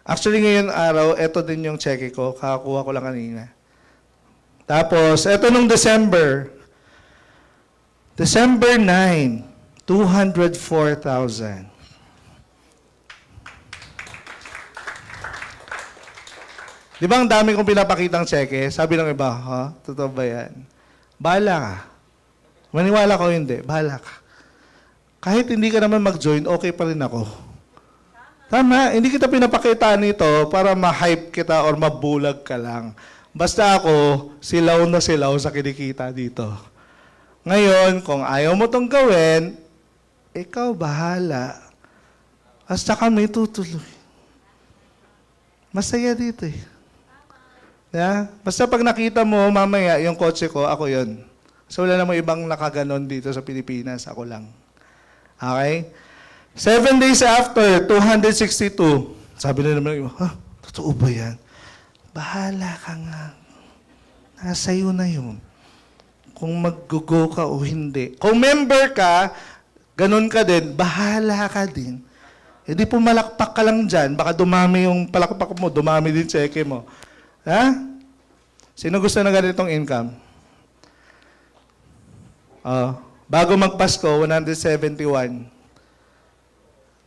Actually, ngayon araw, eto din yung cheque ko. Kakakuha ko lang kanina. Tapos, eto nung December 9, 204,000. Di ba ang dami kong pinapakitang cheque? Sabi ng iba, ha? Totoo ba yan? Bahala ka. Maniwala ko hindi. Bahala ka. Kahit hindi ka naman mag-join, okay pa rin ako. Tama. Hindi kita pinapakita nito para ma-hype kita or mabulag ka lang. Basta ako, silaw na silaw sa kinikita dito. Ngayon, kung ayaw mo tong gawin, ikaw bahala. Basta kami tutuloy. Masaya dito eh. Yeah? Basta pag nakita mo, mamaya, yung kotse ko, ako yon. So wala namang ibang nakaganon dito sa Pilipinas. Ako lang. Okay? 7 days after, 262. Sabi na naman, ha? Totoo ba yan? Bahala ka nga. Nasa iyo na yun. Kung mag-go ka o hindi. Kung member ka, ganun ka din, bahala ka din. Hindi pumalakpak ka lang dyan, baka dumami yung palakpak mo, dumami din cheque mo. Ha? Sino gusto na ganitong income? Bago magpasko, 171.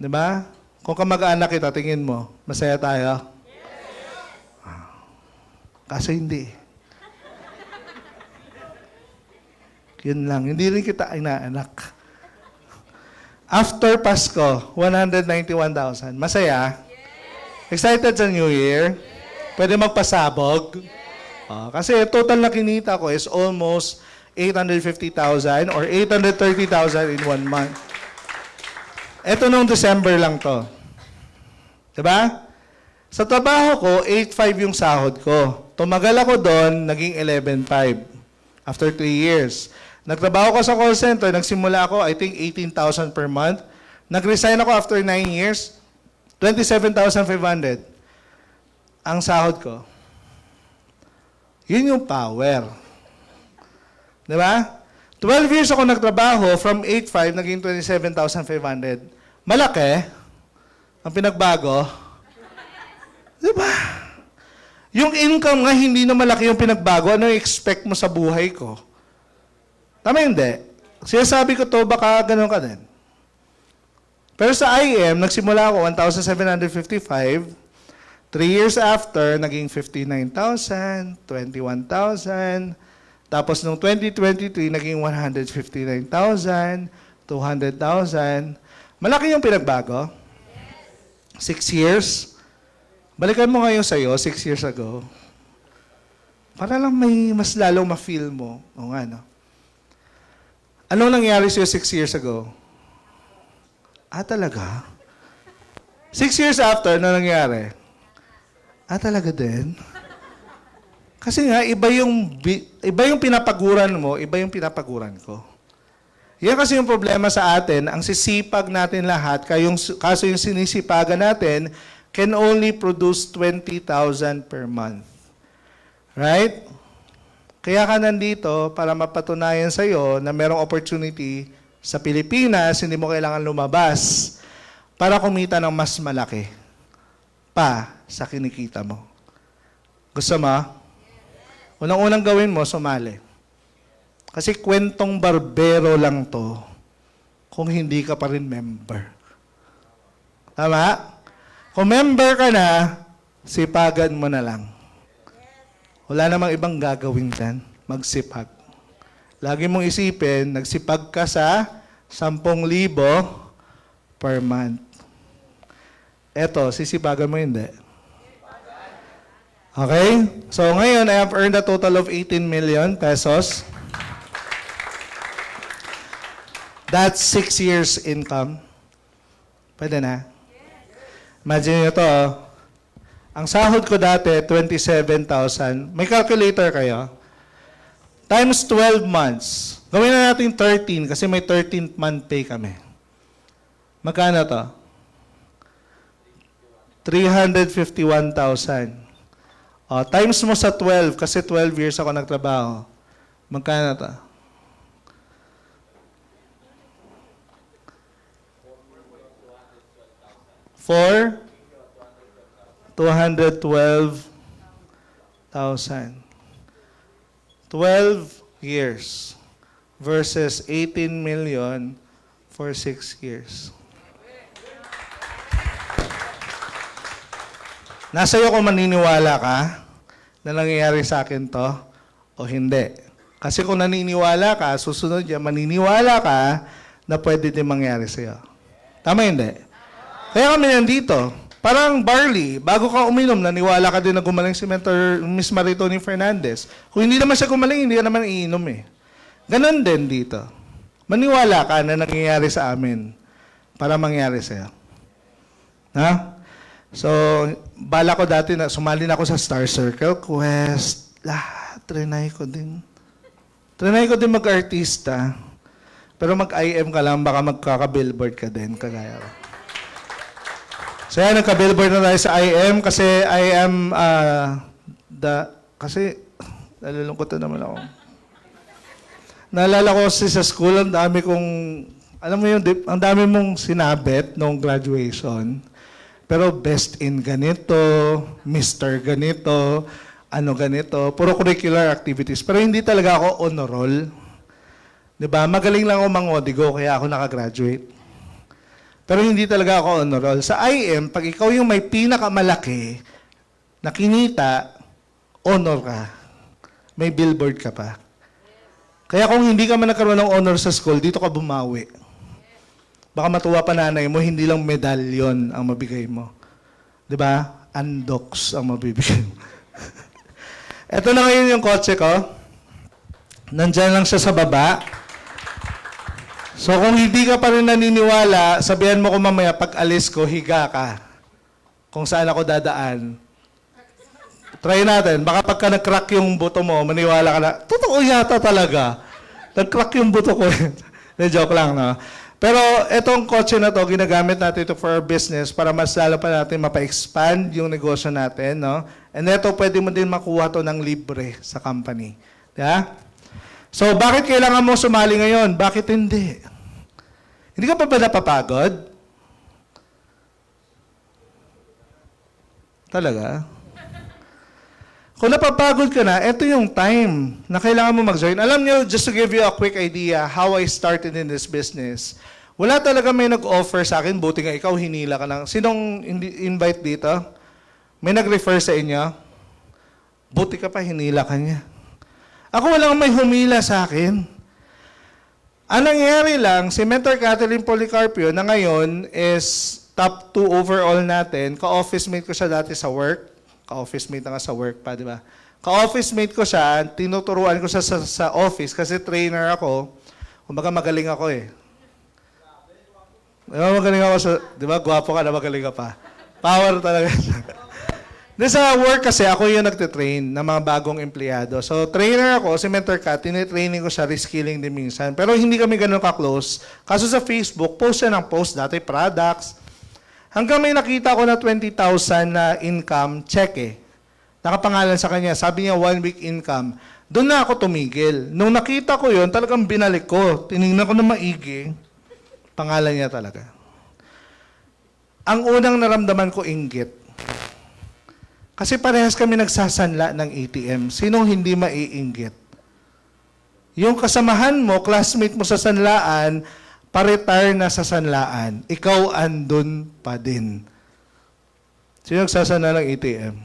Diba? Kung kamag-anak kita, tingin mo, masaya tayo? Kasi hindi. Yun lang. Hindi rin kita inaanak. After Pasko, 191,000. Masaya? Excited sa New Year? Pwede magpasabog? Kasi total na kinita ko is almost 850,000 or 830,000 in 1 month. Ito nung December lang to. Diba? Sa trabaho ko, 8.5 yung sahod ko. Tumagal ako doon, naging 11.5 after 3 years. Nagtrabaho ko sa call center, nagsimula ako, I think, 18,000 per month. Nag-resign ako after 9 years, 27,500 ang sahod ko. Yun yung power. Diba? 12 years ako nagtrabaho, from 8.5, naging 27,500. Malaki ang pinagbago. Diba? Yung income nga, hindi na malaki yung pinagbago. Ano yung expect mo sa buhay ko? Tama hindi? Sinasabi ko to, baka ganun ka din. Pero sa IM, nagsimula ako 1,755. 3 years after, naging 59,000, 21,000. Tapos nung 2023, naging 159,000, 200,000. Malaki yung pinagbago. 6 years. Balikan mo ngayon sa'yo, 6 years ago. Para lang may mas lalong ma-feel mo. O nga, no? Anong nangyari sa'yo 6 years ago? Talaga? 6 years after, ano nangyari? Talaga din? Kasi nga, iba yung pinapaguran mo, iba yung pinapaguran ko. Yan kasi yung problema sa atin, ang sisipag natin lahat, kaso yung sinisipagan natin, can only produce 20,000 per month. Right? Kaya ka nandito para mapatunayan sa iyo na merong opportunity sa Pilipinas, hindi mo kailangan lumabas para kumita ng mas malaki pa sa kinikita mo. Gusto mo? Unang-unang gawin mo, sumali. Kasi kwentong barbero lang to kung hindi ka pa rin member. Tama? Kung member ka na, sipagan mo na lang. Wala namang ibang gagawin dyan. Magsipag. Lagi mong isipin, nagsipag ka sa 10,000 per month. Eto, sisipagan mo hindi. Okay? So ngayon, I have earned a total of 18 million pesos. That's 6 years income. Pwede na? Imagine nyo to, ang sahod ko dati, 27,000. May calculator kayo? Times 12 months. Gawin na natin 13 kasi may 13th month pay kami. Magkano to? 351,000. Times mo sa 12 kasi 12 years ako nagtrabaho. Magkano to? For 212,000. 12 years versus 18 million for 6 years. Nasa iyo kung maniniwala ka na nangyayari sa akin to o hindi. Kasi kung naniniwala ka, susunod yan, maniniwala ka na pwede din mangyari sa iyo. Tama hindi? Kaya kami nandito. Parang barley, bago ka uminom, naniwala ka din na gumaling si Mentor Miss Maritoni Fernandez. Kung hindi naman siya gumaling, hindi ka naman iinom eh. Ganon din dito. Maniwala ka na nangyayari sa amin para mangyari sa'yo. Ha? So, bala ko dati na sumali na ako sa Star Circle, Quest, lahat, trinay ko din. Trinay ko din mag-artista. Pero mag-IM ka lang, baka magkaka-billboard ka din, kagaya ko. So yan, nagka-billboard na tayo sa IM kasi I am kasi nalulungkot na naman ako. Naalala ko sa school, ang dami kong, alam mo yun, ang dami mong sinabit nung graduation. Pero best in ganito, Mr. ganito, ano ganito, puro curricular activities. Pero hindi talaga ako honor roll. Diba? Magaling lang ako mang-odigo, kaya ako nakagraduate. Pero hindi talaga ako honor roll. Sa IM, pag ikaw yung may pinakamalaki na kinita, honor ka. May billboard ka pa. Kaya kung hindi ka man nagkaroon ng honor sa school, dito ka bumawi. Baka matuwa pa nanay mo, hindi lang medalyon ang mabigay mo. Diba? Andox ang mabibigay mo. Ito na ngayon yung kotse ko. Nandyan lang siya sa baba. So kung hindi ka pa rin naniniwala, sabihan mo ko mamaya, pag alis ko, higa ka. Kung saan ako dadaan. Try natin. Baka pagka nag-crack yung buto mo, maniwala ka na, totoo yata talaga. Nag-crack yung buto ko. Joke lang, no? Pero etong kotse na to, ginagamit natin ito for our business para mas lalo pa natin mapa-expand yung negosyo natin, no? And ito, pwede mo din makuha to ng libre sa company. Yeah? So, bakit kailangan mo sumali ngayon? Bakit hindi? Hindi ka pa ba napapagod? Talaga? Kung napapagod ka na, ito yung time na kailangan mo mag-join. Alam nyo, just to give you a quick idea how I started in this business, wala talaga may nag-offer sa akin, buti nga ikaw, hinila ka lang. Sinong invite dito? May nag-refer sa inyo? Buti ka pa, hinila ka niya. Ako walang may humila sa akin. Ang nangyari lang, si Mentor Catherine Policarpio na ngayon is top 2 overall natin. Ka-office mate ko siya dati sa work. Ka-office mate na nga sa work pa, di ba? Ka-office mate ko siya, tinuturuan ko siya sa office kasi trainer ako. Kumbaga magaling ako eh. Di ba magaling ako sa, di ba gwapo ka na magaling ka pa. Power talaga siya. Sa work kasi, ako yung nagtitrain ng mga bagong empleyado. So, trainer ako, si Mentor Kat, tinitraining ko siya, reskilling din minsan. Pero hindi kami ganun ka-close. Kaso sa Facebook, post siya ng post, dati products. Hanggang may nakita ko na 20,000 na income, check eh. Nakapangalan sa kanya, sabi niya 1 week income, Doon na ako tumigil. Nung nakita ko yon, talagang binalik ko. Tinignan ko na maigi. Pangalan niya talaga. Ang unang naramdaman ko, inggit. Kasi parehas kami nagsasanla ng ATM. Sinong hindi maiinggit? Yung kasamahan mo, classmate mo sa sanlaan, pa-retire na sa sanlaan. Ikaw andun pa din. Sino nagsasanla ng ATM?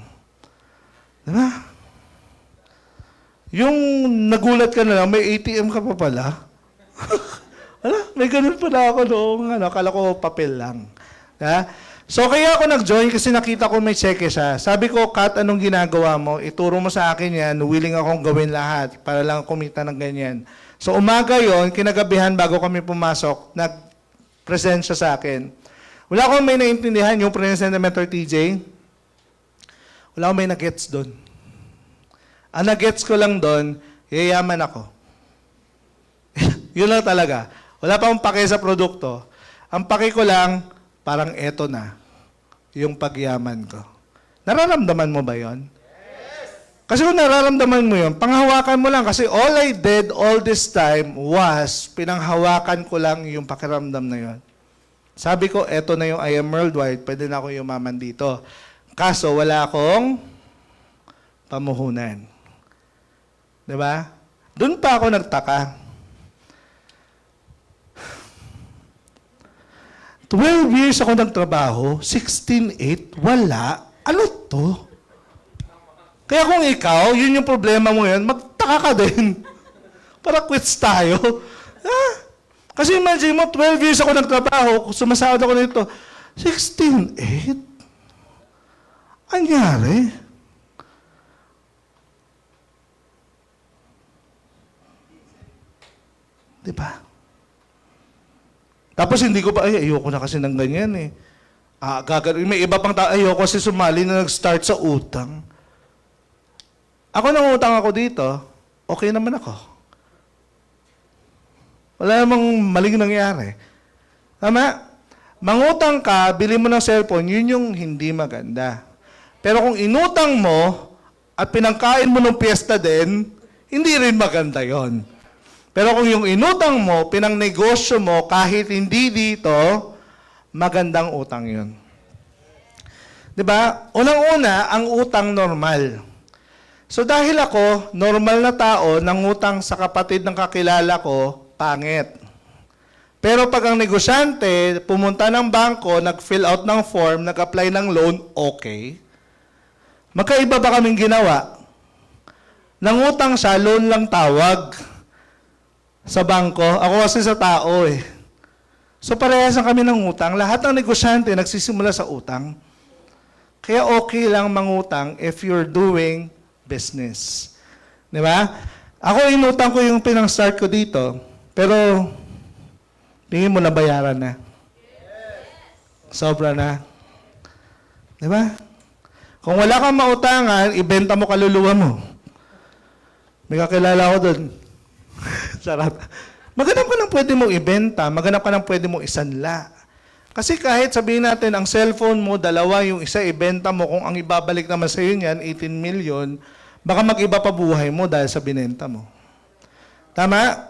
Diba? Yung nagulat ka na lang, may ATM ka pa pala. Ala, may ganun pala ako noong, akala ko papel lang. Ha? So, kaya ako nag-join kasi nakita ko may cheque siya. Sabi ko, Kat, anong ginagawa mo? Ituro mo sa akin yan, willing akong gawin lahat para lang kumita ng ganyan. So, umaga yon, kinagabihan bago kami pumasok, nag-present siya sa akin. Wala akong may naintindihan yung present na Mentor TJ. Wala akong may nag-gets doon. Ang nag-gets ko lang doon, yayaman ako. Yun lang talaga. Wala pa akong pake sa produkto. Ang pake ko lang, parang eto na, yung pagyaman ko. Nararamdaman mo ba yon? Yes! Kasi kung nararamdaman mo yon, panghawakan mo lang. Kasi all I did all this time was, pinanghawakan ko lang yung pakiramdam na yon. Sabi ko, eto na yung I am worldwide, pwede na ako yumaman dito. Kaso, wala akong pamuhunan. Diba? Doon pa ako nagtaka. 12 years ako nagtrabaho, 16.8, wala. Ano to? Kaya kung ikaw, yun yung problema mo yan, magtaka ka din. Para quits tayo. Kasi imagine mo, 12 years ako nagtrabaho, sumasahod ako nito, 16.8? Anyari? Diba? Tapos hindi ko pa, ayoko na kasi ng ganyan eh. May iba pang tao, ayoko kasi sumali na nag-start sa utang. Ako nang utang ako dito, okay naman ako. Wala namang maling nangyari. Tama? Mangutang ka, bili mo ng cellphone, yun yung hindi maganda. Pero kung inutang mo, at pinangkain mo ng piyesta din, hindi rin maganda yon. Pero kung yung inutang mo, pinang negosyo mo, kahit hindi dito, magandang utang yun. Diba? Unang-una, ang utang normal. So dahil ako, normal na tao, nangutang sa kapatid ng kakilala ko, pangit. Pero pag ang negosyante, pumunta ng bangko, nag-fill out ng form, nag-apply ng loan, okay. Magkaiba ba kaming ginawa? Nangutang siya, loan lang tawag. Sa bangko, ako kasi sa tao eh. So parehas kami ng utang. Lahat ng negosyante nagsisimula sa utang. Kaya okay lang mangutang if you're doing business. Di ba? Ako inutang ko yung pinang-start ko dito, pero tingin mo nabayaran na. Sobra na. Di ba? Kung wala kang mautangan, ibenta mo kaluluwa mo. May kakilala ko doon. Sarap. Maghanap ka ng pwede mong ibenta, maghanap ka ng pwede mong isanla. Kasi kahit sabihin natin, ang cellphone mo, dalawa, yung isa ibenta mo, kung ang ibabalik naman sa iyo niyan, 18 million, baka mag-iba pa buhay mo dahil sa binenta mo. Tama?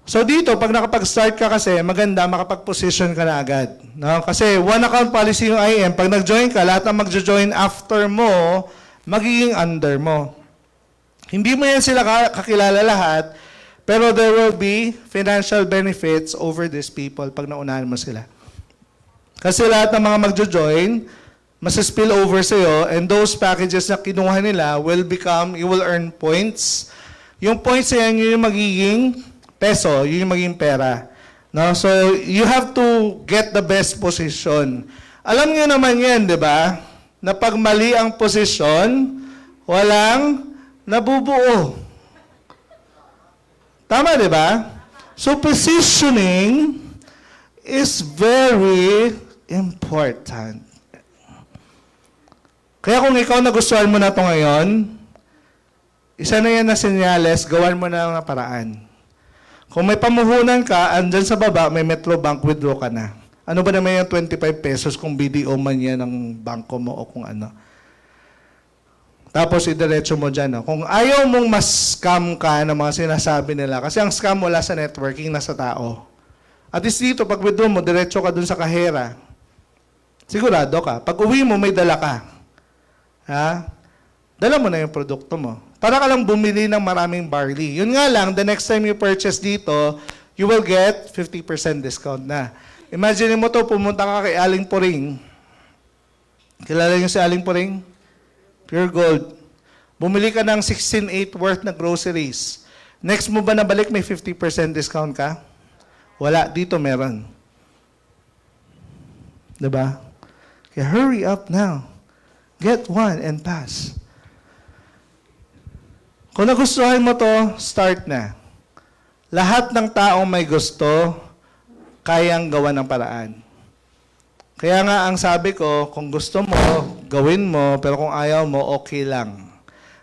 So dito, pag nakapag-start ka kasi, maganda, makapag-position ka na agad. No? Kasi one account policy yung IM, pag nag-join ka, lahat ng mag-join after mo, magiging under mo. Hindi mo yan sila kakilala lahat, pero there will be financial benefits over these people pag naunahan mo sila. Kasi lahat ng mga magjo-join, mas-spill over sa'yo, and those packages na kinuha nila will become, you will earn points. Yung points na yan, yun yung magiging peso, yun yung magiging pera. No? So, you have to get the best position. Alam niyo naman yan, di ba? Na pag mali ang posisyon, walang nabubuo. Tama, di ba? So, positioning is very important. Kaya kung ikaw nagustuhan mo na ito ngayon, isa na yan na senyales, gawan mo na ng paraan. Kung may pamuhunan ka, andyan sa baba, may Metro Bank, withdraw ka na. Ano ba naman yung 25 pesos kung BDO man yan ng bangko mo o kung ano? Tapos idiretso mo dyan. No? Kung ayaw mong mas-scam ka ng mga sinasabi nila, kasi ang scam wala sa networking, nasa tao. At least dito, pag withdraw mo, diretso ka dun sa kahera. Sigurado ka. Pag uwi mo, may dala ka. Ha? Dala mo na yung produkto mo. Para ka lang bumili ng maraming barley. Yun nga lang, the next time you purchase dito, you will get 50% discount na. Imagine mo to, pumunta ka kay Aling Puring. Kilala niyo si Aling Puring? Pure Gold. Bumili ka ng 16.8 worth na groceries. Next mo ba nabalik, may 50% discount ka? Wala. Dito meron. Diba? Kaya hurry up now. Get one and pass. Kung nagustuhan mo to, start na. Lahat ng taong may gusto, kayang gawa ng paraan. Kaya nga ang sabi ko, kung gusto mo, gawin mo, pero kung ayaw mo, okay lang.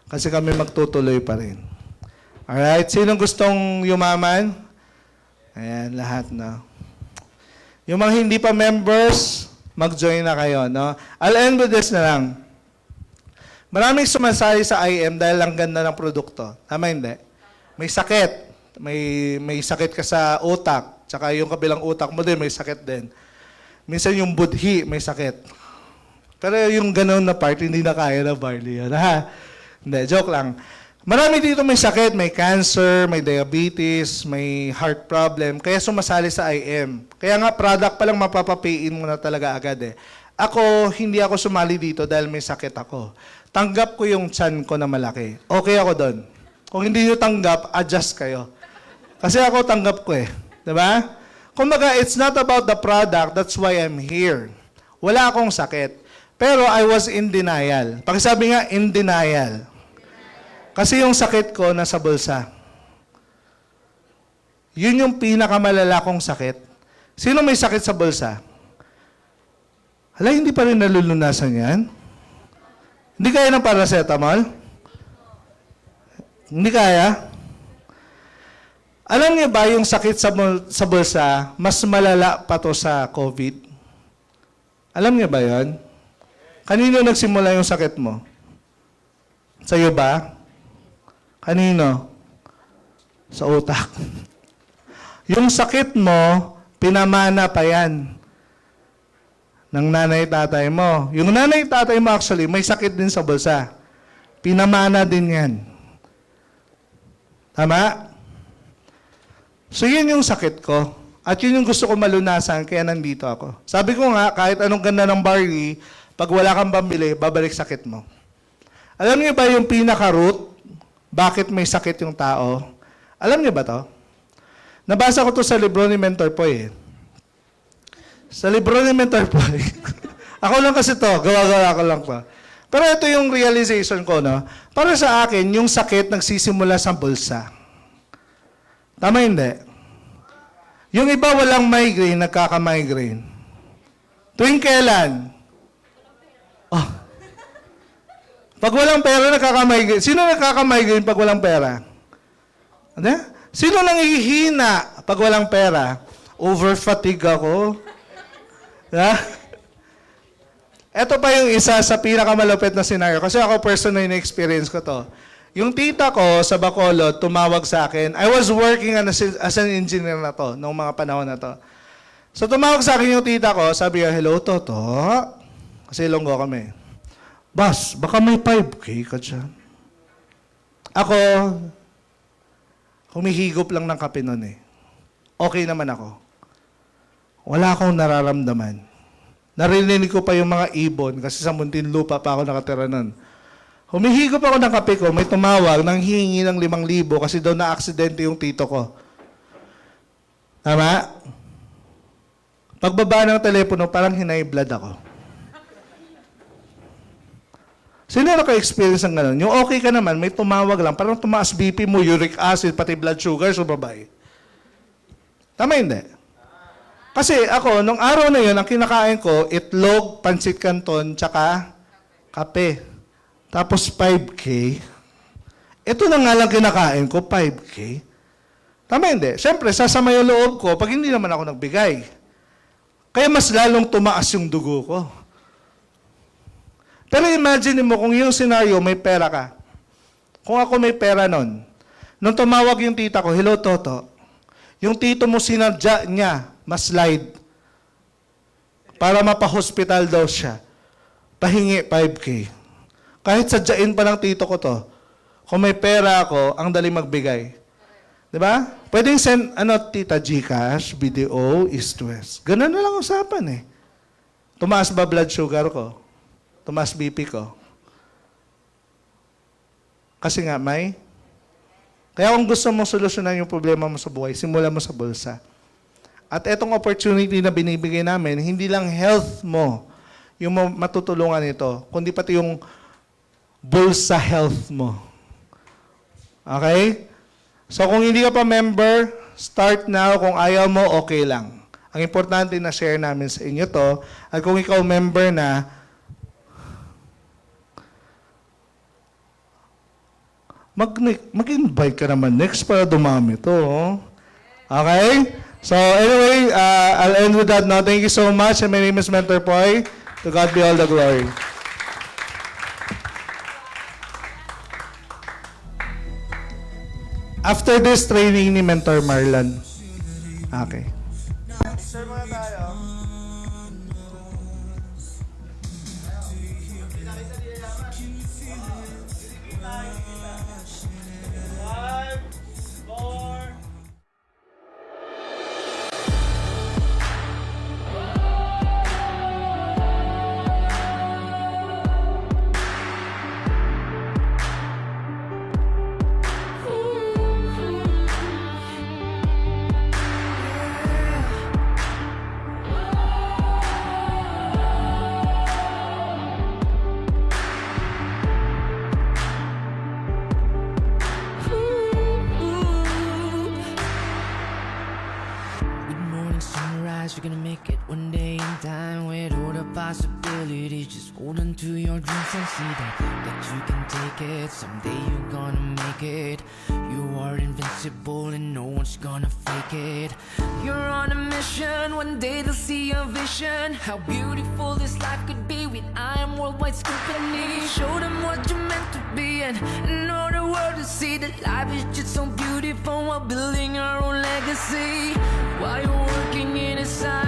Kasi kami magtutuloy pa rin. Alright? Sino gustong yumaman? Ayan, lahat na. Yung mga hindi pa members, mag-join na kayo. No? I'll end with this na lang. Maraming sumasali sa IM dahil ang ganda ng produkto. Tama hindi? May sakit. May sakit ka sa utak. Tsaka yung kabilang utak mo din, may sakit din. Minsan yung budhi, may sakit. Pero yung ganoon na part, hindi na kaya na barley. Ha? Hindi, joke lang. Marami dito may sakit, may cancer, may diabetes, may heart problem. Kaya sumasali sa IM. Kaya nga, product pa lang mapapapayin mo na talaga agad eh. Ako, hindi ako sumali dito dahil may sakit ako. Tanggap ko yung tiyan ko na malaki. Okay ako doon. Kung hindi nyo tanggap, adjust kayo. Kasi ako tanggap ko eh. Diba? Kumbaga, it's not about the product, that's why I'm here. Wala akong sakit. Pero I was in denial. Pakisabi nga, in denial. Kasi yung sakit ko nasa bulsa. Yun yung pinakamalala kong sakit. Sino may sakit sa bulsa? Hala, hindi pa rin nalulunasan yan? Hindi kaya ng paracetamol? Hindi kaya? Alam niyo ba yung sakit sa bulsa, mas malala pa to sa COVID? Alam niyo ba yon? Kanino nagsimula yung sakit mo? Sa'yo ba? Kanino? Sa utak. Yung sakit mo, pinamana pa yan ng nanay-tatay mo. Yung nanay-tatay mo actually, may sakit din sa bulsa. Pinamana din yan. Tama? So yun yung sakit ko. At yun yung gusto ko malunasan, kaya nandito ako. Sabi ko nga, kahit anong ganda ng barley, pag wala kang pambili, babalik sakit mo. Alam niyo ba yung pinaka-root? Bakit may sakit yung tao? Alam niyo ba to? Nabasa ko to sa libro ni Mentor Poy. Sa libro ni Mentor Poy. Ako lang kasi to, gawa-gawa ko lang to. Pero ito yung realization ko, no? Para sa akin, yung sakit nagsisimula sa bulsa. Tama hindi? Yung iba walang migraine, nagkaka-migraine. Tuwing kailan? Oh. Pag walang pera, nakaka-migraine. Sino nakaka-migraine pag walang pera? Ano? Sino nangihina pag walang pera? Over-fatigue ako. Ha? Ito pa yung isa sa pinakamalupit na scenario. Kasi ako personally na-experience ko to. Yung tita ko sa Bacolod, tumawag sa akin. I was working as an engineer na to, noong mga panahon na to. So tumawag sa akin yung tita ko, sabi niya, hello, Toto. Kasi Ilonggo kami. Boss, baka may 5K ka dyan. Ako, humihigop lang ng kape nun eh. Okay naman ako. Wala akong nararamdaman. Narinig ko pa yung mga ibon kasi sa Muntinlupa pa ako nakatira nun. Humihigop ako ng kape ko, may tumawag nang hihingi ng 5,000 kasi daw na-aksidente yung tito ko. Tama? Pagbaba ng telepono, parang hinay-blood ako. Sino naka-experience ng gano'n? Yung okay ka naman, may tumawag lang, parang tumaas BP mo, uric acid, pati blood sugar, so babay. Tama hindi? Kasi ako, nung araw na yun, ang kinakain ko, itlog, pansit canton, tsaka kape. Tapos 5K. Ito na nga lang kinakain ko, 5K. Tama hindi? Siyempre, sasama yung loob ko pag hindi naman ako nagbigay. Kaya mas lalong tumaas yung dugo ko. Pero imagine mo kung yung scenario, may pera ka. Kung ako may pera nun, nung tumawag yung tita ko, hello Toto, yung tito mo sinadya niya, ma-slide, para mapahospital daw siya. Pahingi 5K. Kahit sadyain pa ng tito ko to, kung may pera ako, ang dali magbigay. Diba? Pwedeng send, tita, Gcash, BDO, East West. Ganun na lang usapan eh. Tumaas ba blood sugar ko? Tumaas BP ko? Kasi nga may. Kaya kung gusto mong solusyonan yung problema mo sa buhay, simulan mo sa bulsa. At etong opportunity na binibigay namin, hindi lang health mo yung matutulungan ito, kundi pati yung bulsa health mo. Okay? So kung hindi ka pa member, start now. Kung ayaw mo, okay lang. Ang importante na share namin sa inyo to. At kung ikaw member na, mag-invite ka naman next para dumami to. Oh. Okay? So anyway, I'll end with that now. Thank you so much. And my name is Mentor Poy. To God be all the glory. After this training ni Mentor Marlon. Okay. Sir, muna tayo. You're gonna make it one day in time with all the possibilities. Just hold on to your dreams and see that you can take it. Someday you're gonna make it. You are invincible and no one's gonna fake it. You're on a mission, one day they'll see your vision. How beautiful this life could be with I Am Worldwide Company. Show them what you're meant to be and know the world to see that life is just so beautiful while building our own legacy. While you're working inside